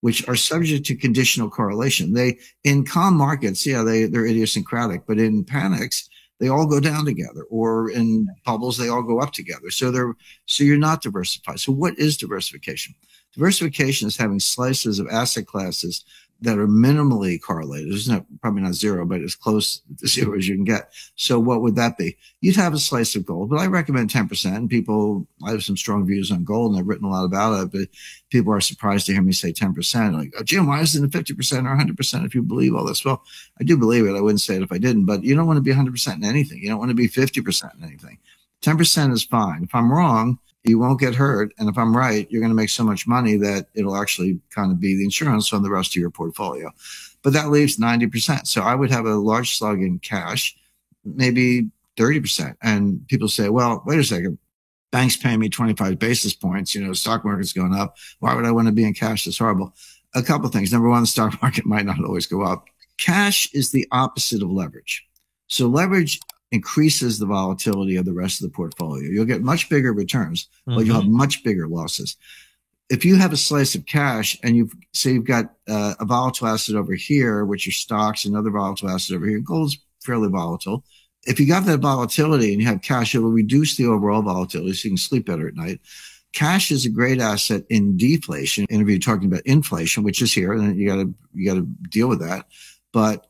which are subject to conditional correlation. In calm markets, they're idiosyncratic, but in panics, they all go down together, or in bubbles, they all go up together. So you're not diversified. So what is diversification? Diversification is having slices of asset classes that are minimally correlated. It's probably not zero, but as close to zero as you can get. So what would that be? You'd have a slice of gold, but I recommend 10%. I have some strong views on gold, and I've written a lot about it, but people are surprised to hear me say 10%. Like, oh, Jim, why isn't it 50% or 100% if you believe all this? Well, I do believe it. I wouldn't say it if I didn't, but you don't want to be 100% in anything. You don't want to be 50% in anything. 10% is fine. If I'm wrong, you won't get hurt. And if I'm right, you're going to make so much money that it'll actually kind of be the insurance on the rest of your portfolio. But that leaves 90%. So I would have a large slug in cash, maybe 30%. And people say, well, wait a second. Banks pay me 25 basis points. Stock market's going up. Why would I want to be in cash? That's horrible. A couple of things. Number one, the stock market might not always go up. Cash is the opposite of leverage. So leverage increases the volatility of the rest of the portfolio. You'll get much bigger returns, but you'll have much bigger losses. If you have a slice of cash and you've got a volatile asset over here, which are stocks, and another volatile asset over here, gold's fairly volatile. If you got that volatility and you have cash, it will reduce the overall volatility so you can sleep better at night. Cash is a great asset in deflation. And if you're talking about inflation, which is here, then you gotta deal with that. But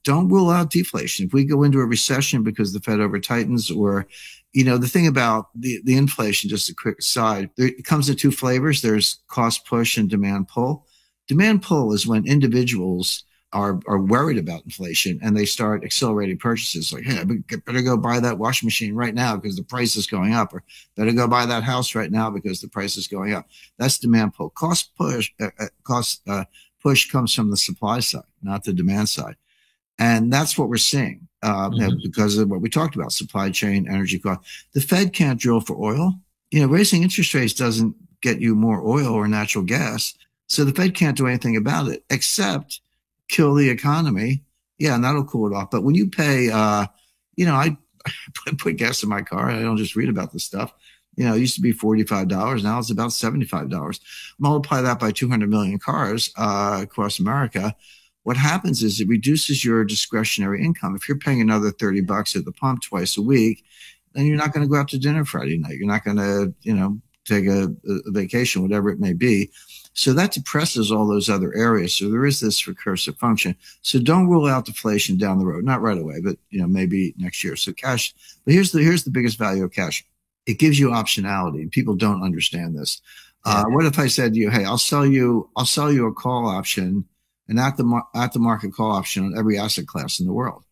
don't rule out deflation. If we go into a recession because the Fed over tightens, or, the thing about the inflation, just a quick aside, it comes in two flavors. There's cost push and demand pull. Demand pull is when individuals are worried about inflation and they start accelerating purchases, like, hey, I better go buy that washing machine right now because the price is going up, or better go buy that house right now because the price is going up. That's demand pull. Cost push comes from the supply side, not the demand side. And that's what we're seeing because of what we talked about, supply chain, energy cost. The Fed can't drill for oil. Raising interest rates doesn't get you more oil or natural gas. So the Fed can't do anything about it except kill the economy. Yeah, and that'll cool it off. But when you pay, I put gas in my car. I don't just read about this stuff. It used to be $45. Now it's about $75. Multiply that by 200 million cars across America. What happens is it reduces your discretionary income. If you're paying another $30 at the pump twice a week, then you're not going to go out to dinner Friday night. You're not going to, take a vacation, whatever it may be. So that depresses all those other areas. So there is this recursive function. So don't rule out deflation down the road. Not right away, but maybe next year. So cash. But here's the biggest value of cash. It gives you optionality, and people don't understand this. What if I said to you, "Hey, I'll sell you a call option, an at the market call option on every asset class in the world?"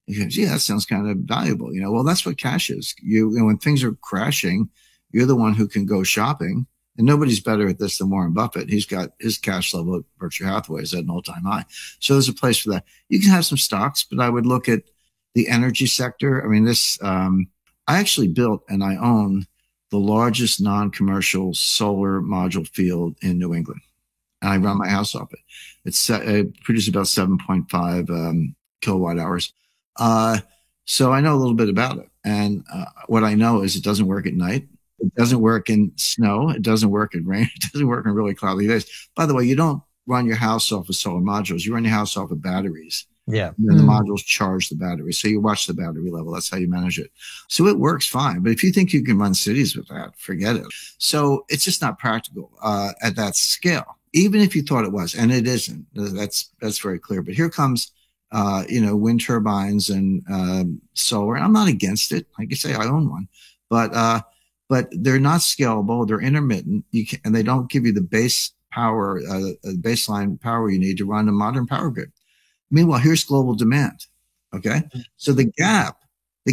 You go, "Gee, that sounds kind of valuable." Well, that's what cash is. When things are crashing, you're the one who can go shopping, and nobody's better at this than Warren Buffett. He's got his cash level at Berkshire Hathaway is at an all-time high. So there's a place for that. You can have some stocks, but I would look at the energy sector. I mean, I actually built and I own the largest non-commercial solar module field in New England. And I run my house off it. It produces about 7.5 kilowatt hours. So I know a little bit about it. And what I know is it doesn't work at night. It doesn't work in snow. It doesn't work in rain. It doesn't work in really cloudy days. By the way, you don't run your house off of solar modules. You run your house off of batteries. Yeah. And then the modules charge the battery. So you watch the battery level. That's how you manage it. So it works fine. But if you think you can run cities with that, forget it. So it's just not practical at that scale, even if you thought it was. And it isn't. That's very clear. But here comes, wind turbines and solar. And I'm not against it. Like I say, I own one. But they're not scalable. They're intermittent. And they don't give you the base power, baseline power you need to run a modern power grid. Meanwhile, here's global demand. Okay. So the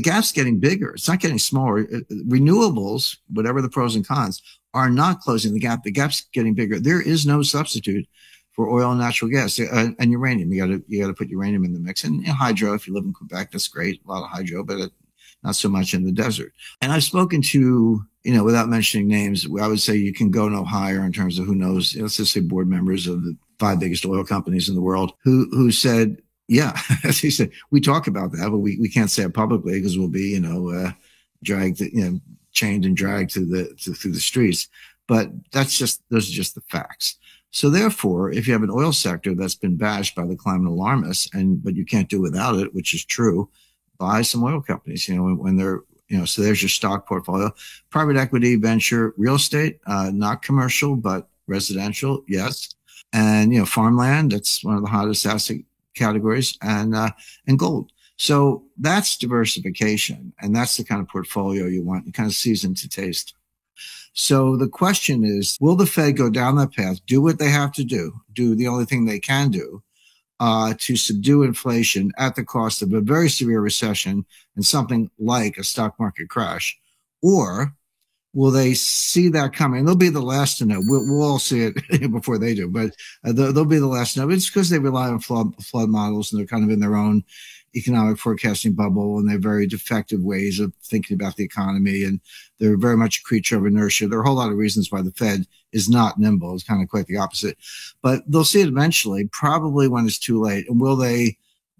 gap's getting bigger. It's not getting smaller. Renewables, whatever the pros and cons, are not closing the gap. The gap's getting bigger. There is no substitute for oil and natural gas and uranium. You got to put uranium in the mix, and hydro. If you live in Quebec, that's great. A lot of hydro, but not so much in the desert. And I've spoken to, without mentioning names, I would say you can go no higher in terms of who knows, let's just say board members of the 5 biggest oil companies in the world who said, yeah, as he said, we talk about that, but we can't say it publicly because we'll be, dragged, chained and dragged through the streets. But those are just the facts. So therefore, if you have an oil sector that's been bashed by the climate alarmists, but you can't do without it, which is true, buy some oil companies, when they're, so there's your stock portfolio, private equity, venture, real estate, not commercial, but residential. Yes. And, farmland, that's one of the hottest asset categories, and gold. So that's diversification. And that's the kind of portfolio you want, the kind of seasoned to taste. So the question is, will the Fed go down that path, do what they have to do the only thing they can do, to subdue inflation at the cost of a very severe recession and something like a stock market crash? Or Will they see that coming? They'll be the last to know. We'll all see it before they do, but they'll be the last to know. It's because they rely on flood models, and they're kind of in their own economic forecasting bubble, and they're very defective ways of thinking about the economy, and they're very much a creature of inertia. There are a whole lot of reasons why the Fed is not nimble. It's kind of quite the opposite. But they'll see it eventually, probably when it's too late. And will they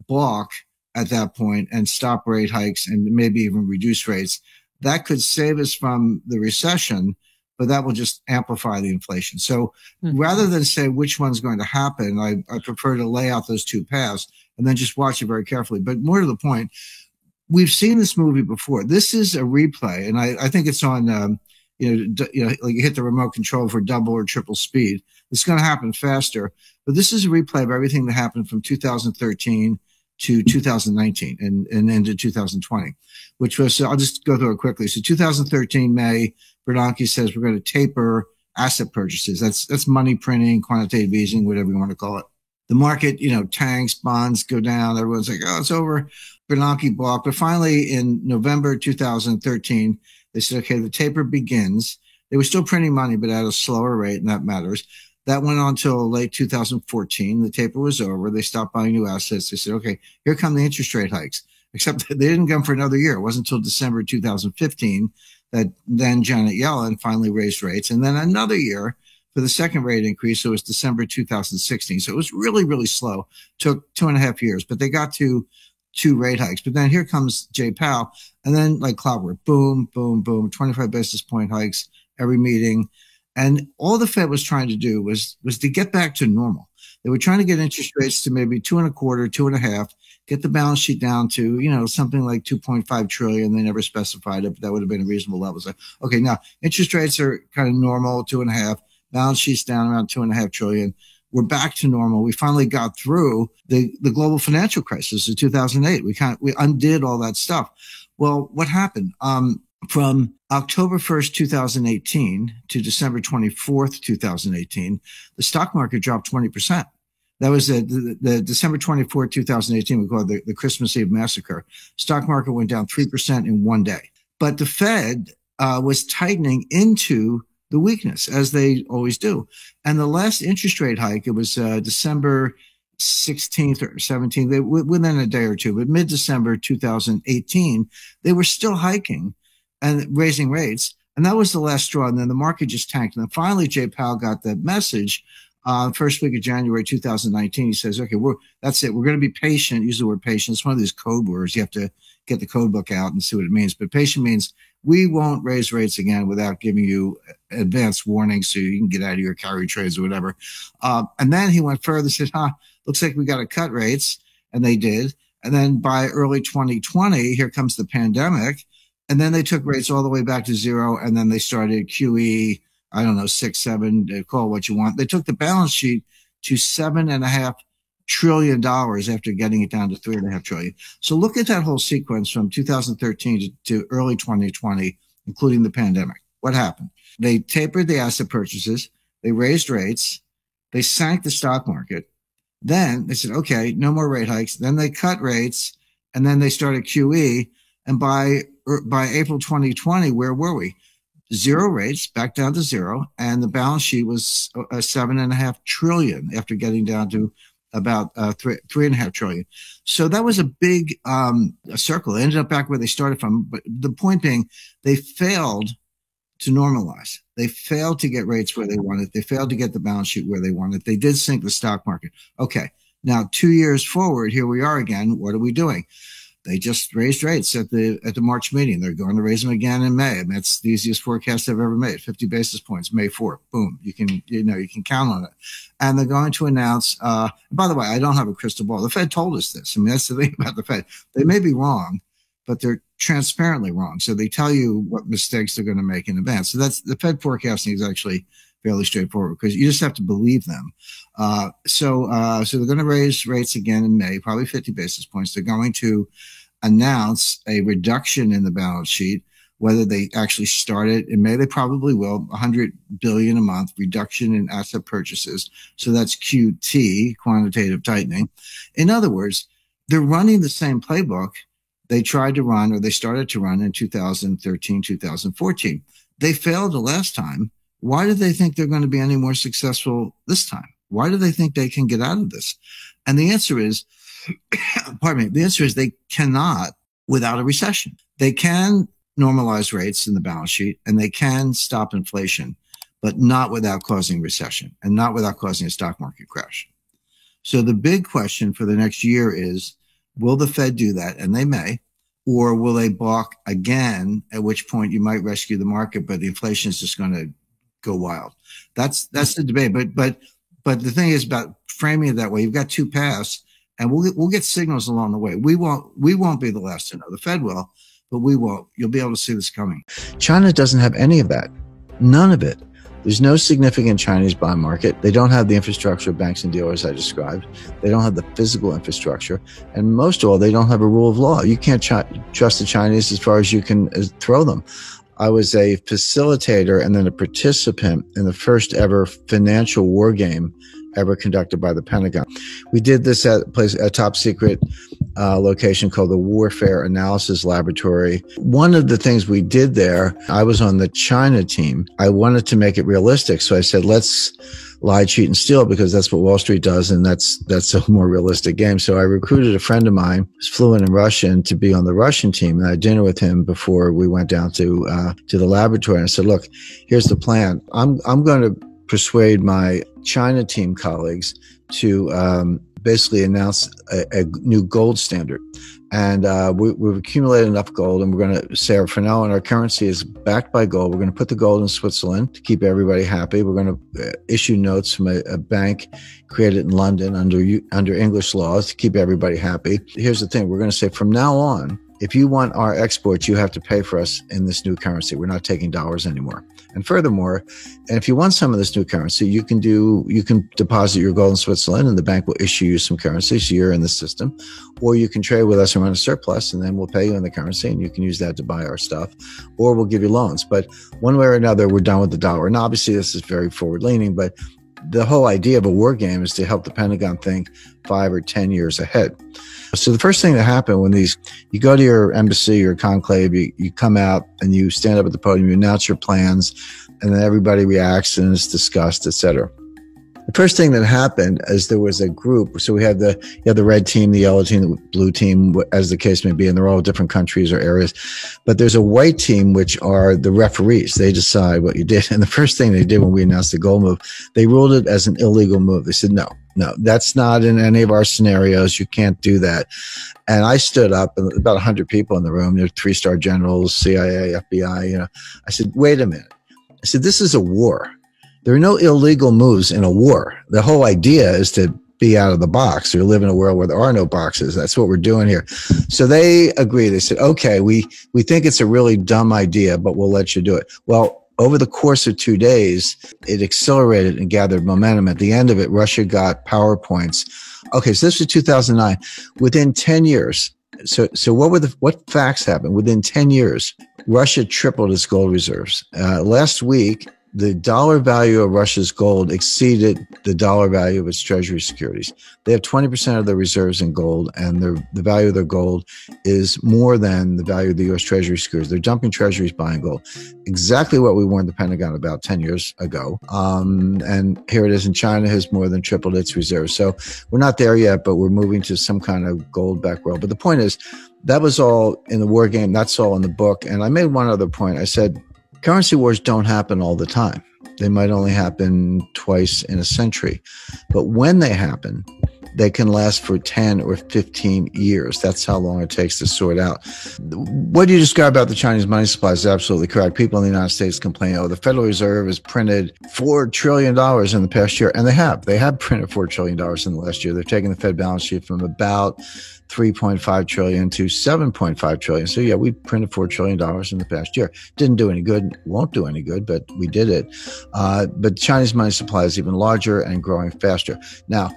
balk at that point and stop rate hikes and maybe even reduce rates? That could save us from the recession, but that will just amplify the inflation. So rather than say which one's going to happen, I prefer to lay out those two paths and then just watch it very carefully. But more to the point, we've seen this movie before. This is a replay, and I think it's on, like you hit the remote control for double or triple speed. It's going to happen faster, but this is a replay of everything that happened from 2013 to 2019 and into 2020, which was, I'll just go through it quickly. So 2013, May, Bernanke says we're going to taper asset purchases. That's money printing, quantitative easing, whatever you want to call it. The market, tanks, bonds go down. Everyone's like, oh, it's over. Bernanke balked. But finally, in November 2013, they said, okay, the taper begins. They were still printing money, but at a slower rate, and that matters. That went on until late 2014. The taper was over. They stopped buying new assets. They said, okay, here come the interest rate hikes. Except they didn't come for another year. It wasn't until December 2015 that then Janet Yellen finally raised rates. And then another year for the second rate increase. So it was December 2016. So it was really, really slow. Took 2.5 years, but they got to 2 rate hikes. But then here comes Jay Powell. And then like clockwork, boom, boom, boom, 25 basis point hikes every meeting. And all the Fed was trying to do was to get back to normal. They were trying to get interest rates to maybe 2.25, 2.5, get the balance sheet down to, something like 2.5 trillion. They never specified it, but that would have been a reasonable level. So, okay, now interest rates are kind of normal, 2.5, balance sheet's down around 2.5 trillion. We're back to normal. We finally got through the global financial crisis of 2008. We undid all that stuff. Well, what happened? From October 1st, 2018 to December 24th, 2018, the stock market dropped 20%. That was the December 24th, 2018, we call it the Christmas Eve massacre. Stock market went down 3% in one day. But the Fed was tightening into the weakness, as they always do. And the last interest rate hike, it was December 16th or 17th, within a day or two, but mid-December 2018, they were still hiking and raising rates. And that was the last straw. And then the market just tanked. And then finally, Jay Powell got that message. First week of January 2019, he says, okay, that's it. We're going to be patient. Use the word patient. It's one of these code words. You have to get the code book out and see what it means. But patient means we won't raise rates again without giving you advance warning so you can get out of your carry trades or whatever. And then he went further, said, looks like we got to cut rates. And they did. And then by early 2020, here comes the pandemic. And then they took rates all the way back to zero. And then they started QE, I don't know, 6, 7, call it what you want. They took the balance sheet to $7.5 trillion after getting it down to $3.5 trillion. So look at that whole sequence from 2013 to early 2020, including the pandemic. What happened? They tapered the asset purchases. They raised rates. They sank the stock market. Then they said, okay, no more rate hikes. Then they cut rates, and then they started QE. And by April 2020, where were we? Zero rates, back down to zero, and the balance sheet was $7.5 trillion after getting down to about $3.5 trillion. So that was a big circle. They ended up back where they started from. But the point being, they failed to normalize. They failed to get rates where they wanted. They failed to get the balance sheet where they wanted. They did sink the stock market. Okay, now 2 years forward, here we are again. What are we doing? They just raised rates at the March meeting. They're going to raise them again in May. And that's the easiest forecast I've ever made. 50 basis points, May 4th. Boom. You can count on it. And they're going to announce, by the way, I don't have a crystal ball. The Fed told us this. I mean, that's the thing about the Fed. They may be wrong, but they're transparently wrong. So they tell you what mistakes they're going to make in advance. So that's the Fed forecasting is actually fairly straightforward because you just have to believe them. So they're going to raise rates again in May, probably 50 basis points. They're going to announce a reduction in the balance sheet. Whether they actually start it in May, they probably will. 100 billion a month reduction in asset purchases. So that's QT, quantitative tightening. In other words, they're running the same playbook They tried to run, or they started to run in 2013, 2014. They failed the last time. Why do they think they're going to be any more successful this time? Why do they think they can get out of this? And the answer is, pardon me, the answer is they cannot without a recession. They can normalize rates in the balance sheet and they can stop inflation, but not without causing recession and not without causing a stock market crash. So the big question for the next year is, will the Fed do that? And they may. Or will they balk again, at which point you might rescue the market, but the inflation is just going to go wild. That's the debate. But the thing is about framing it that way. You've got two paths, and we'll get signals along the way. We won't be the last to know. The Fed will, but we won't. You'll be able to see this coming. China doesn't have any of that. None of it. There's no significant Chinese bond market. They don't have the infrastructure of banks and dealers I described. They don't have the physical infrastructure. And most of all, they don't have a rule of law. You can't trust the Chinese as far as you can throw them. I was a facilitator and then a participant in the first ever financial war game ever conducted by the Pentagon. We did this at a top secret location called the Warfare Analysis Laboratory. One of the things we did there, I was on the China team. I wanted to make it realistic. So I said, let's lie, cheat, and steal, because that's what Wall Street does. And that's a more realistic game. So I recruited a friend of mine who's fluent in Russian to be on the Russian team. And I had dinner with him before we went down to the laboratory. And I said, look, here's the plan. I'm going to persuade my China team colleagues to basically announce a new gold standard. And we've accumulated enough gold, and we're going to say, for now on, our currency is backed by gold. We're going to put the gold in Switzerland to keep everybody happy. We're going to issue notes from a bank created in London under English laws to keep everybody happy. Here's the thing. We're going to say, from now on, if you want our exports, you have to pay for us in this new currency. We're not taking dollars anymore. And furthermore, and if you want some of this new currency, you can deposit your gold in Switzerland and the bank will issue you some currency, so you're in the system. Or you can trade with us and run a surplus, and then we'll pay you in the currency and you can use that to buy our stuff. Or we'll give you loans. But one way or another, we're done with the dollar. And obviously this is very forward leaning, but the whole idea of a war game is to help the Pentagon think 5 or 10 years ahead. So the first thing that happened when you go to your embassy or conclave, you come out and you stand up at the podium, you announce your plans, and then everybody reacts and it's discussed, etc. The first thing that happened is there was a group. So you have the red team, the yellow team, the blue team, as the case may be, and they're all different countries or areas. But there's a white team, which are the referees. They decide what you did. And the first thing they did when we announced the gold move, they ruled it as an illegal move. They said, no, that's not in any of our scenarios. You can't do that. And I stood up, and about 100 people in the room. There were 3-star generals, CIA, FBI. I said, wait a minute. I said, this is a war. There are no illegal moves in a war. The whole idea is to be out of the box or live in a world where there are no boxes. That's what we're doing here. So they agreed. They said, okay, we think it's a really dumb idea, but we'll let you do it. Well, over the course of 2 days, it accelerated and gathered momentum. At the end of it, Russia got PowerPoints. Okay, so this was 2009. Within 10 years, so what facts happened? Within 10 years, Russia tripled its gold reserves. Last week, the dollar value of Russia's gold exceeded the dollar value of its treasury securities. They have 20% of their reserves in gold, and the value of their gold is more than the value of the U.S. treasury securities. They're dumping treasuries, buying gold. Exactly what we warned the Pentagon about 10 years ago. And here it is, and China has more than tripled its reserves. So we're not there yet, but we're moving to some kind of gold-backed world. But the point is, that was all in the war game. That's all in the book. And I made one other point. I said, currency wars don't happen all the time. They might only happen twice in a century. But when they happen, they can last for 10 or 15 years. That's how long it takes to sort out. What you describe about the Chinese money supply is absolutely correct. People in the United States complain, the Federal Reserve has printed $4 trillion in the past year. And they have printed $4 trillion in the last year. They're taking the Fed balance sheet from about 3.5 trillion to 7.5 trillion. So yeah, we printed $4 trillion in the past year. Didn't do any good, won't do any good, but we did it. But Chinese money supply is even larger and growing faster. Now,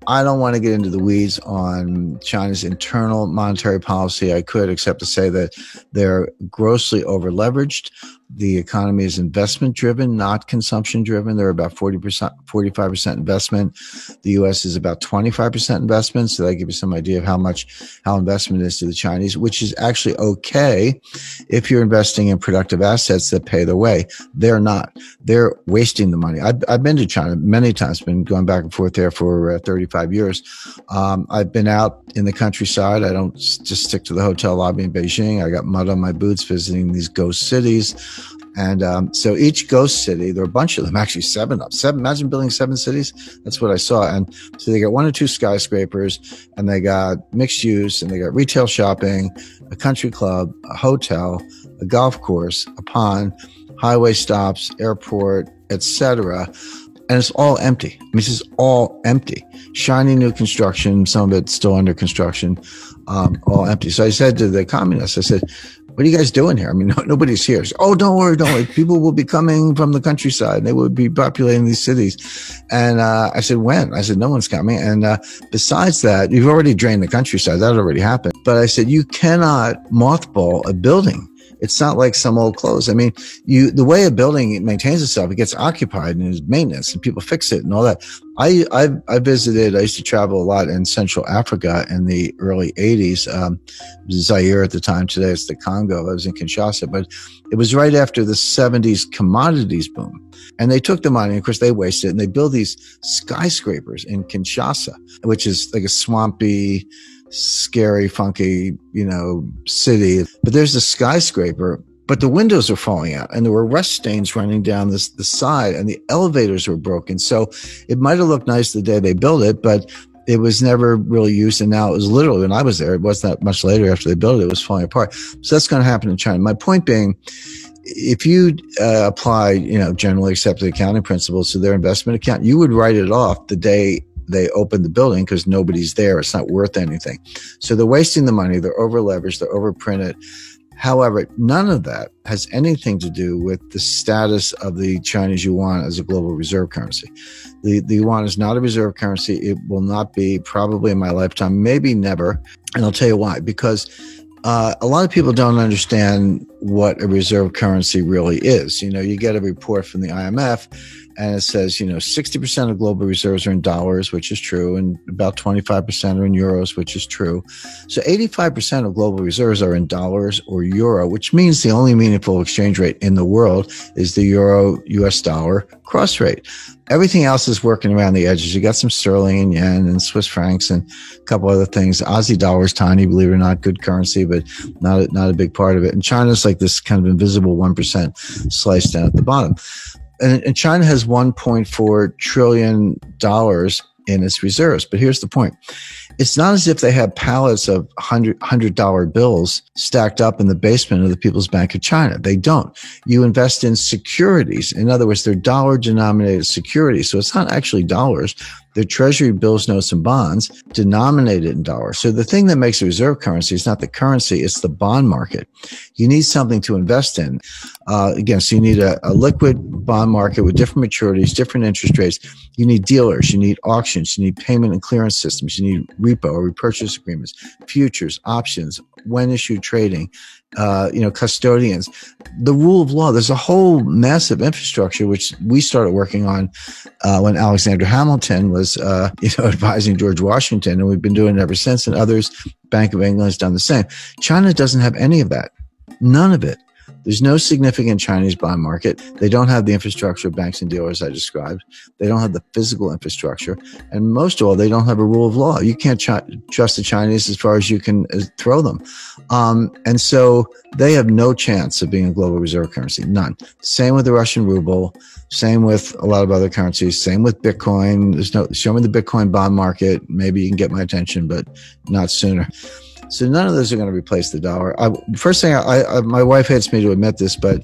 I don't want to get into the weeds on China's internal monetary policy. I could, except to say that they're grossly over leveraged. the economy is investment driven, not consumption driven. They're about 40%, 45% investment. The U.S. is about 25% investment. So that gives you some idea of how investment is to the Chinese, which is actually okay if you're investing in productive assets that pay their way. They're not. They're wasting the money. I've been to China many times, been going back and forth there for 35 years. I've been out in the countryside. I don't just stick to the hotel lobby in Beijing. I got mud on my boots visiting these ghost cities. And so each ghost city, there are a bunch of them, actually seven. Imagine building 7 cities. That's what I saw. And so they got 1 or 2 skyscrapers, and they got mixed use, and they got retail shopping, a country club, a hotel, a golf course, a pond, highway stops, airport, etc. And it's all empty. I mean, this is all empty. Shiny new construction, some of it still under construction, all empty. So I said to the communists, I said, what are you guys doing here? I mean, nobody's here. So, oh, don't worry. People will be coming from the countryside. And they will be populating these cities. And I said, when? I said, no one's coming. And besides that, you've already drained the countryside. That already happened. But I said, you cannot mothball a building. It's not like some old clothes. I mean, the way a building maintains itself, it gets occupied and there's maintenance and people fix it and all that. I visited, I used to travel a lot in Central Africa in the early 80s. Zaire at the time. Today it's the Congo. I was in Kinshasa, but it was right after the 70s commodities boom. And they took the money, of course they wasted it, and they built these skyscrapers in Kinshasa, which is like a swampy, scary, funky, city. But there's a skyscraper, but the windows are falling out and there were rust stains running down the side and the elevators were broken. So it might have looked nice the day they built it, but it was never really used. And now it was literally, when I was there, it wasn't that much later after they built it, it was falling apart. So that's going to happen in China. My point being, if you apply, generally accepted accounting principles to their investment account, you would write it off the day they open the building because nobody's there. It's not worth anything. So they're wasting the money. They're over leveraged. They're overprinted. However, none of that has anything to do with the status of the Chinese yuan as a global reserve currency. The yuan is not a reserve currency. It will not be probably in my lifetime, maybe never. And I'll tell you why. Because a lot of people don't understand what a reserve currency really is. You get a report from the IMF and it says, 60% of global reserves are in dollars, which is true, and about 25% are in euros, which is true. So 85% of global reserves are in dollars or euro, which means the only meaningful exchange rate in the world is the euro US dollar cross rate. Everything else is working around the edges. You got some sterling and yen and Swiss francs and a couple other things. Aussie dollar is tiny, believe it or not, good currency, but not a big part of it. And China's like this kind of invisible 1% sliced down at the bottom. And China has $1.4 trillion in its reserves. But here's the point. It's not as if they have pallets of $100 bills stacked up in the basement of the People's Bank of China. They don't. You invest in securities. In other words, they're dollar-denominated securities. So it's not actually dollars. They're treasury bills, notes, and bonds denominated in dollars. So the thing that makes a reserve currency is not the currency, it's the bond market. You need something to invest in. So you need a liquid bond market with different maturities, different interest rates. You need dealers, you need auctions, you need payment and clearance systems, you need repo or repurchase agreements, futures, options, when issued trading, custodians, the rule of law. There's a whole massive infrastructure, which we started working on when Alexander Hamilton was, advising George Washington, and we've been doing it ever since. And others, Bank of England has done the same. China doesn't have any of that. None of it. There's no significant Chinese bond market. They don't have the infrastructure of banks and dealers I described. They don't have the physical infrastructure. And most of all, they don't have a rule of law. You can't trust the Chinese as far as you can throw them. And so they have no chance of being a global reserve currency. None. Same with the Russian ruble. Same with a lot of other currencies. Same with Bitcoin. Show me the Bitcoin bond market. Maybe you can get my attention, but not sooner. So none of those are going to replace the dollar. First thing, my wife hates me to admit this, but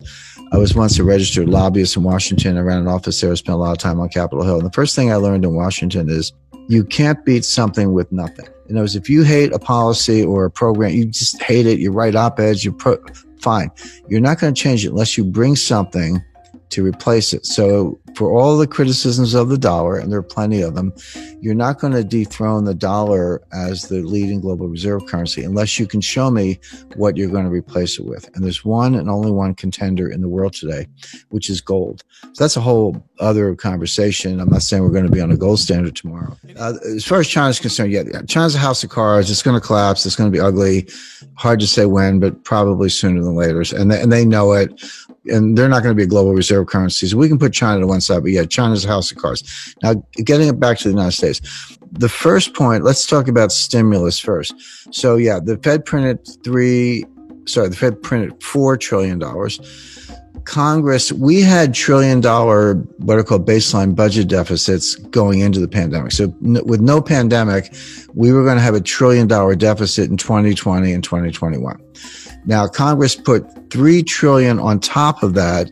I was once a registered lobbyist in Washington. I ran an office there. I spent a lot of time on Capitol Hill. And the first thing I learned in Washington is you can't beat something with nothing. In other words, if you hate a policy or a program, you just hate it. You write op-eds, fine. You're not going to change it unless you bring something to replace it. So for all the criticisms of the dollar, and there are plenty of them, you're not going to dethrone the dollar as the leading global reserve currency unless you can show me what you're going to replace it with. And there's one and only one contender in the world today, which is gold. So that's a whole other conversation. I'm not saying we're going to be on a gold standard tomorrow. As far as China's concerned, yeah, China's a house of cards. It's going to collapse. It's going to be ugly. Hard to say when, but probably sooner than later. And they know it. And they're not going to be a global reserve currency. So we can put China to one side, but yeah, China's a house of cards. Now, getting it back to the United States, the first point, let's talk about stimulus first. So yeah, the Fed printed $4 trillion. Congress, we had $1 trillion, what are called baseline budget deficits going into the pandemic. So with no pandemic, we were going to have $1 trillion deficit in 2020 and 2021. Now, Congress put $3 trillion on top of that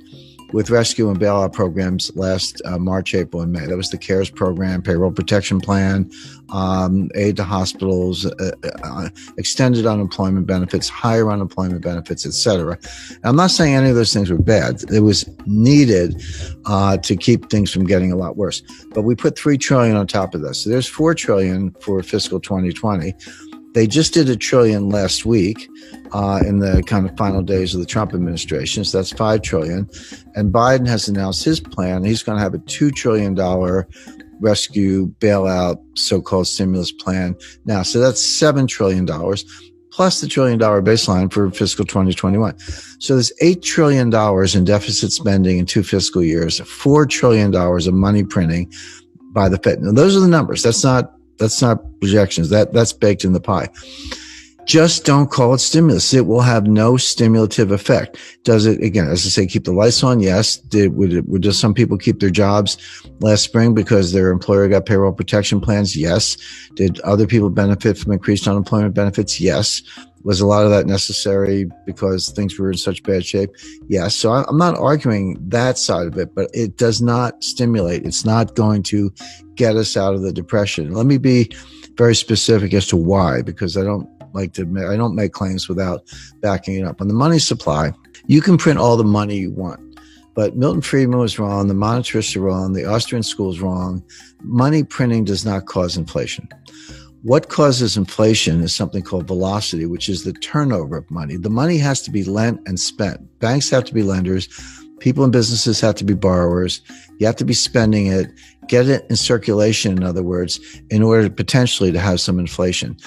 with rescue and bailout programs last March, April, and May. That was the CARES program, payroll protection plan, aid to hospitals, extended unemployment benefits, higher unemployment benefits, et cetera. I'm not saying any of those things were bad. It was needed to keep things from getting a lot worse. But we put $3 trillion on top of this. So there's $4 trillion for fiscal 2020. They just did $1 trillion last week in the kind of final days of the Trump administration. So that's $5 trillion. And Biden has announced his plan. He's going to have a $2 trillion rescue bailout, so-called stimulus plan now. So that's $7 trillion plus the $1 trillion baseline for fiscal 2021. So there's $8 trillion in deficit spending in 2 fiscal years, $4 trillion of money printing by the Fed. Now, those are the numbers. That's not projections. That's baked in the pie. Just don't call it stimulus. It will have no stimulative effect. Does it, again, as I say, keep the lights on? Yes. Would some people keep their jobs last spring because their employer got payroll protection plans? Yes. Did other people benefit from increased unemployment benefits? Yes. Was a lot of that necessary because things were in such bad shape? Yes. So I'm not arguing that side of it, but it does not stimulate. It's not going to get us out of the depression. Let me be very specific as to why, because I don't make claims without backing it up. On the money supply, you can print all the money you want, but Milton Friedman was wrong. The monetarists are wrong. The Austrian school is wrong. Money printing does not cause inflation. What causes inflation is something called velocity, which is the turnover of money. The money has to be lent and spent. Banks have to be lenders. People and businesses have to be borrowers. You have to be spending it, get it in circulation, in other words, in order potentially to have some inflation.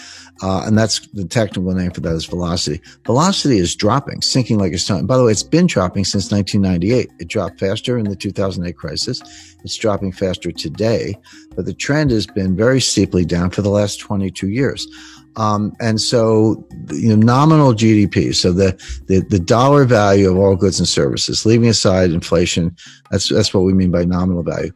And that's the technical name for that is velocity. Velocity is dropping, sinking like a stone. By the way, it's been dropping since 1998. It dropped faster in the 2008 crisis. It's dropping faster today, but the trend has been very steeply down for the last 22 years. And so, nominal GDP, so the dollar value of all goods and services, leaving aside inflation, that's what we mean by nominal value.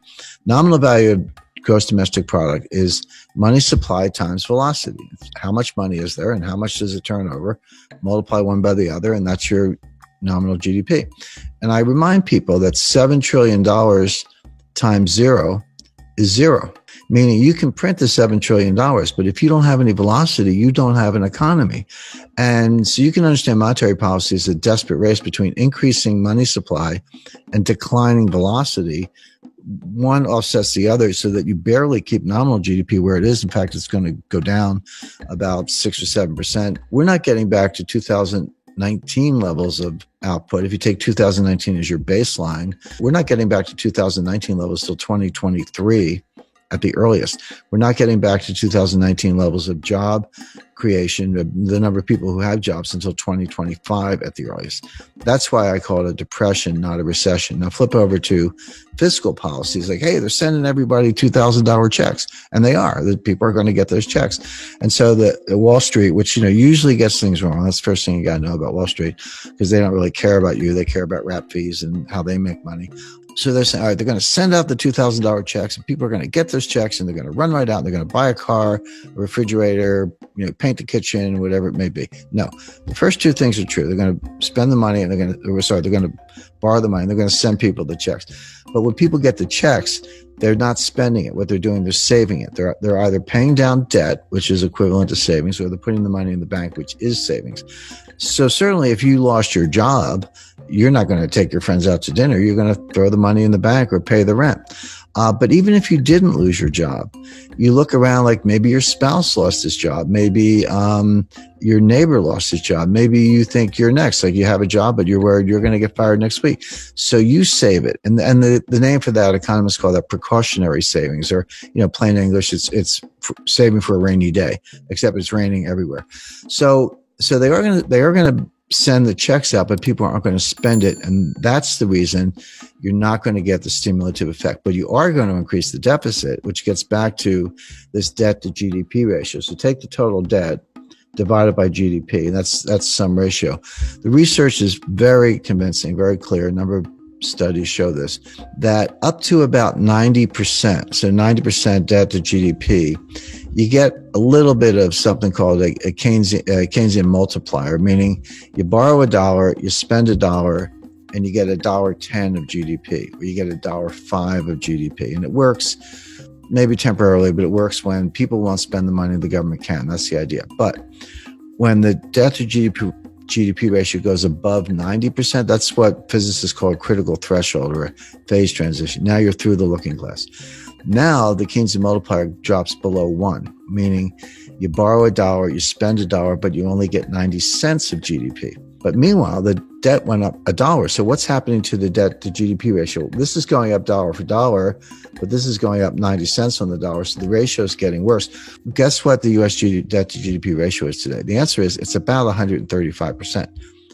Nominal value of gross domestic product is money supply times velocity. How much money is there and how much does it turn over? Multiply one by the other, and that's your nominal GDP. And I remind people that $7 trillion times zero is zero. Meaning you can print the $7 trillion, but if you don't have any velocity, you don't have an economy. And so you can understand monetary policy is a desperate race between increasing money supply and declining velocity. One offsets the other so that you barely keep nominal GDP where it is. In fact, it's going to go down about 6 or 7%. We're not getting back to 2019 levels of output. If you take 2019 as your baseline, we're not getting back to 2019 levels till 2023. At the earliest. We're not getting back to 2019 levels of job creation, the number of people who have jobs until 2025 at the earliest. That's why I call it a depression, not a recession. Now flip over to fiscal policies like, hey, they're sending everybody $2,000 checks. And they are. The people are going to get those checks. And so the Wall Street, which, usually gets things wrong. That's the first thing you got to know about Wall Street because they don't really care about you. They care about rap fees and how they make money. So they're saying, all right, they're going to send out the $2,000 checks and people are going to get those checks and they're going to run right out. And they're going to buy a car, a refrigerator, paint the kitchen, whatever it may be. No, the first two things are true. They're going to spend the money and they're going to borrow the money and they're going to send people the checks. But when people get the checks, they're not spending it. What they're doing, they're saving it. They're either paying down debt, which is equivalent to savings, or they're putting the money in the bank, which is savings. So certainly if you lost your job, you're not going to take your friends out to dinner. You're going to throw the money in the bank or pay the rent. But even if you didn't lose your job, you look around, like maybe your spouse lost his job. Maybe your neighbor lost his job. Maybe you think you're next, like you have a job, but you're worried you're going to get fired next week. So you save it. And the name for that, economists call that precautionary savings, or, plain English, it's saving for a rainy day, except it's raining everywhere. So they are going to send the checks out, but people aren't going to spend it. And that's the reason you're not going to get the stimulative effect, but you are going to increase the deficit, which gets back to this debt to GDP ratio. So take the total debt divided by GDP, and that's some ratio. The research is very convincing, very clear. A number of studies show this, that up to about 90%, so 90% debt to GDP, you get a little bit of something called a Keynesian multiplier, meaning you borrow $1, you spend $1, and you get $1.10 of GDP, or you get $1.05 of GDP. And it works maybe temporarily, but it works when people won't spend the money, the government can. That's the idea. But when the debt to GDP ratio goes above 90%, that's what physicists call a critical threshold, or a phase transition. Now you're through the looking glass. Now the Keynesian multiplier drops below 1, meaning you borrow $1, you spend $1, but you only get 90 cents of GDP. But meanwhile, the debt went up $1. So what's happening to the debt to GDP ratio? This is going up dollar for dollar, but this is going up 90 cents on the dollar. So the ratio is getting worse. Guess what the U.S. debt to GDP ratio is today? The answer is it's about 135%.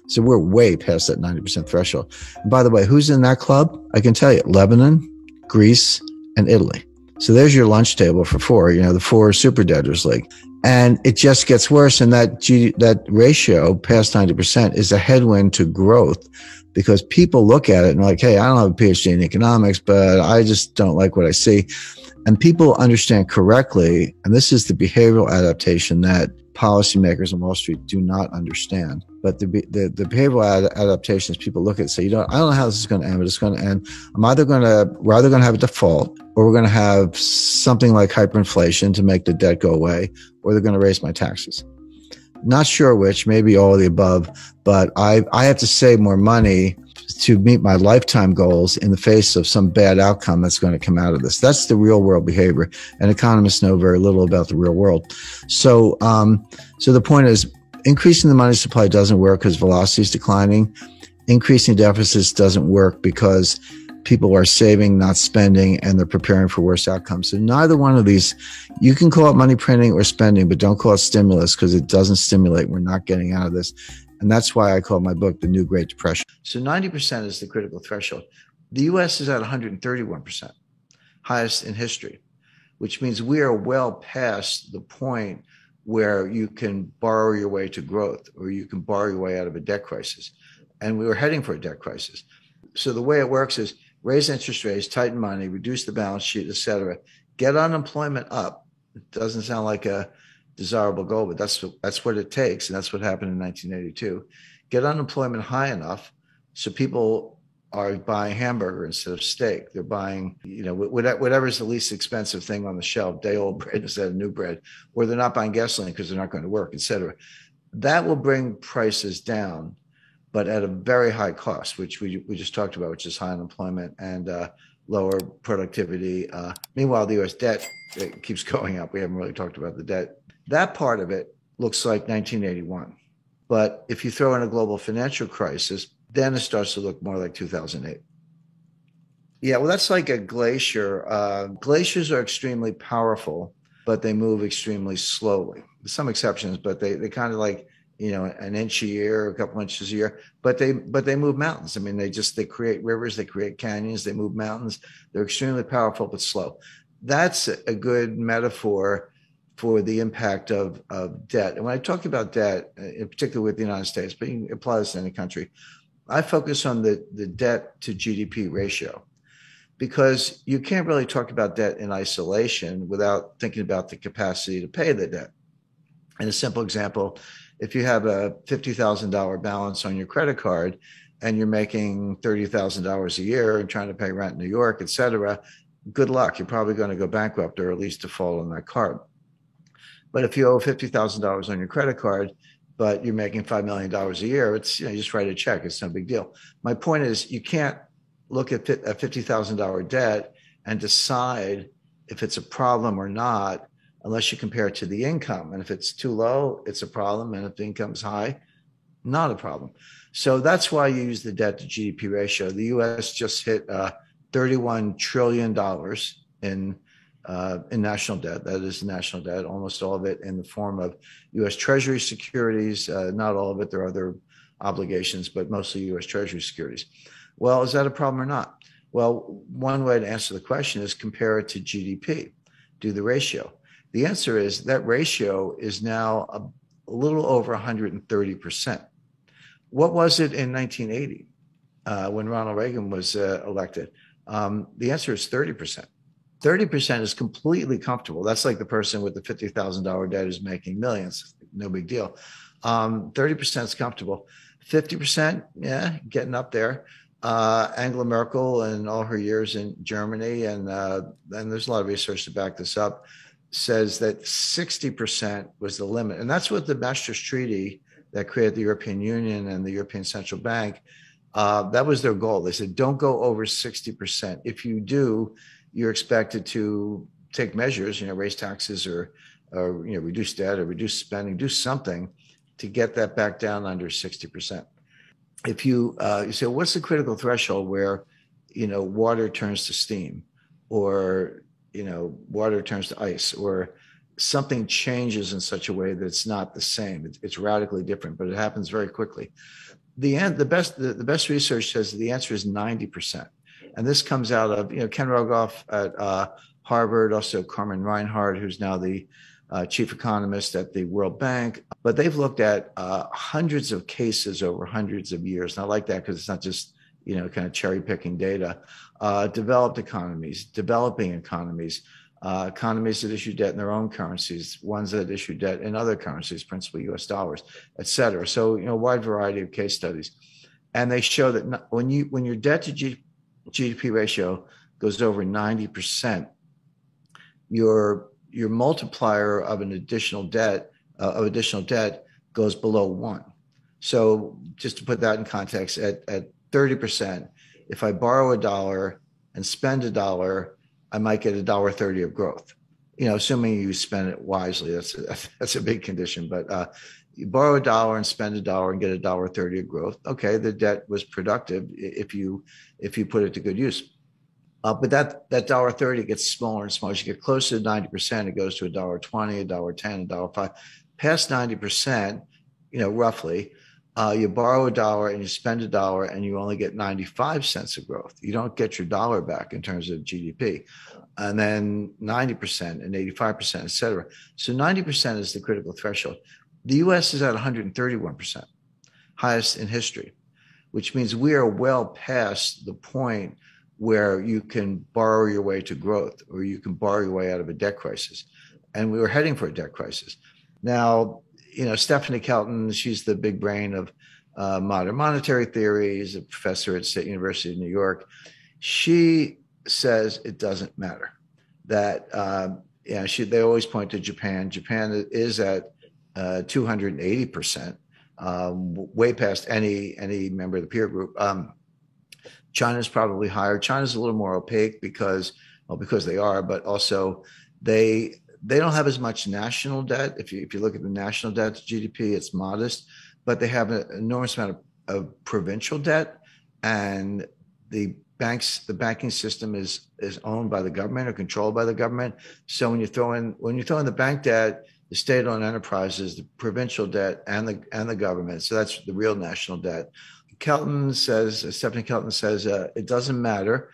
So we're way past that 90% threshold. And by the way, who's in that club? I can tell you, Lebanon, Greece, and Italy. So there's your lunch table for four, the four super debtors league. And it just gets worse. And that ratio past 90% is a headwind to growth, because people look at it and are like, hey, I don't have a PhD in economics, but I just don't like what I see. And people understand correctly, and this is the behavioral adaptation that policymakers on Wall Street do not understand. But the behavioral adaptations, people look at it and say, I don't know how this is going to end, but it's going to end. We're either going to have a default, or we're going to have something like hyperinflation to make the debt go away, or they're going to raise my taxes. Not sure which, maybe all of the above, but I have to save more money to meet my lifetime goals in the face of some bad outcome that's going to come out of this. That's the real world behavior, and economists know very little about the real world. So the point is, increasing the money supply doesn't work because velocity is declining. Increasing deficits doesn't work because people are saving, not spending, and they're preparing for worse outcomes. So neither one of these, you can call it money printing or spending, but don't call it stimulus, because it doesn't stimulate. We're not getting out of this. And that's why I call my book The New Great Depression. So 90% is the critical threshold. The US is at 131%, highest in history, which means we are well past the point where you can borrow your way to growth, or you can borrow your way out of a debt crisis. And we were heading for a debt crisis. So the way it works is raise interest rates, tighten money, reduce the balance sheet, et cetera. Get unemployment up. It doesn't sound like a desirable goal, but that's what it takes. And that's what happened in 1982. Get unemployment high enough so people are buying hamburger instead of steak. They're buying, whatever is the least expensive thing on the shelf, day-old bread instead of new bread, or they're not buying gasoline because they're not going to work, et cetera. That will bring prices down, but at a very high cost, which we just talked about, which is high unemployment and lower productivity. Meanwhile, the U.S. debt keeps going up. We haven't really talked about the debt. That part of it looks like 1981. But if you throw in a global financial crisis, then it starts to look more like 2008. Yeah, well, that's like a glacier. Glaciers are extremely powerful, but they move extremely slowly. There's some exceptions, but they kind of like, an inch a year, a couple inches a year, but they move mountains. I mean, they create rivers, they create canyons, they move mountains. They're extremely powerful, but slow. That's a good metaphor for the impact of debt. And when I talk about debt, in particular with the United States, but you can apply this to any country, I focus on the debt to GDP ratio, because you can't really talk about debt in isolation without thinking about the capacity to pay the debt. And a simple example, if you have a $50,000 balance on your credit card and you're making $30,000 a year and trying to pay rent in New York, et cetera, good luck. You're probably going to go bankrupt, or at least default on that card. But if you owe $50,000 on your credit card but you're making $5 million a year. It's, you just write a check. It's no big deal. My point is, you can't look at a $50,000 debt and decide if it's a problem or not unless you compare it to the income. And if it's too low, it's a problem. And if the income's high, not a problem. So that's why you use the debt to GDP ratio. The U.S. just hit $31 trillion in national debt. That is national debt, almost all of it in the form of U.S. Treasury securities. Not all of it. There are other obligations, but mostly U.S. Treasury securities. Well, is that a problem or not? Well, one way to answer the question is compare it to GDP, do the ratio. The answer is that ratio is now a little over 130%. What was it in 1980 when Ronald Reagan was elected? The answer is 30%. 30% is completely comfortable. That's like the person with the $50,000 debt who's making millions. No big deal. 30% is comfortable. 50%, yeah, getting up there. Angela Merkel and all her years in Germany, and there's a lot of research to back this up, says that 60% was the limit. And that's what the Maastricht Treaty that created the European Union and the European Central Bank, that was their goal. They said, don't go over 60%. If you do, you're expected to take measures, raise taxes or reduce debt or reduce spending, do something to get that back down under 60%. If you say, what's the critical threshold where, water turns to steam, or, water turns to ice, or something changes in such a way that it's not the same. It's radically different, but it happens very quickly. The best research says the answer is 90%. And this comes out of, Ken Rogoff at Harvard, also Carmen Reinhart, who's now the chief economist at the World Bank. But they've looked at hundreds of cases over hundreds of years. And I like that because it's not just, kind of cherry picking data. Developed economies, developing economies, economies that issue debt in their own currencies, ones that issue debt in other currencies, principally US dollars, et cetera. So, a wide variety of case studies. And they show that when your debt to GDP ratio goes over 90%, your multiplier of additional debt goes below 1. So just to put that in context, at 30%, if I borrow $1 and spend $1, I might get $1.30 of growth. Assuming you spend it wisely, that's a big condition. But you borrow $1 and spend $1 and get $1.30 of growth. Okay, the debt was productive if you put it to good use. But that $1.30 gets smaller and smaller. As you get closer to 90%, it goes to $1.20, $1.10, $1.05. Past 90%, roughly, you borrow $1 and you spend $1 and you only get 95 cents of growth. You don't get your dollar back in terms of GDP. And then 90% and 85%, et cetera. So 90% is the critical threshold. The US is at 131%, highest in history, which means we are well past the point where you can borrow your way to growth, or you can borrow your way out of a debt crisis. And we were heading for a debt crisis. Now, Stephanie Kelton, she's the big brain of modern monetary theory. She's a professor at State University of New York. She says it doesn't matter. That they always point to Japan. Japan is at 280%, way past any member of the peer group. China's probably higher. China's a little more opaque because they are, but also they don't have as much national debt. If you look at the national debt to GDP, it's modest, but they have an enormous amount of provincial debt, and the banking system is owned by the government or controlled by the government. So when you throw in the bank debt, the state-owned enterprises, the provincial debt, and the government, so that's the real national debt. Stephanie Kelton says it doesn't matter.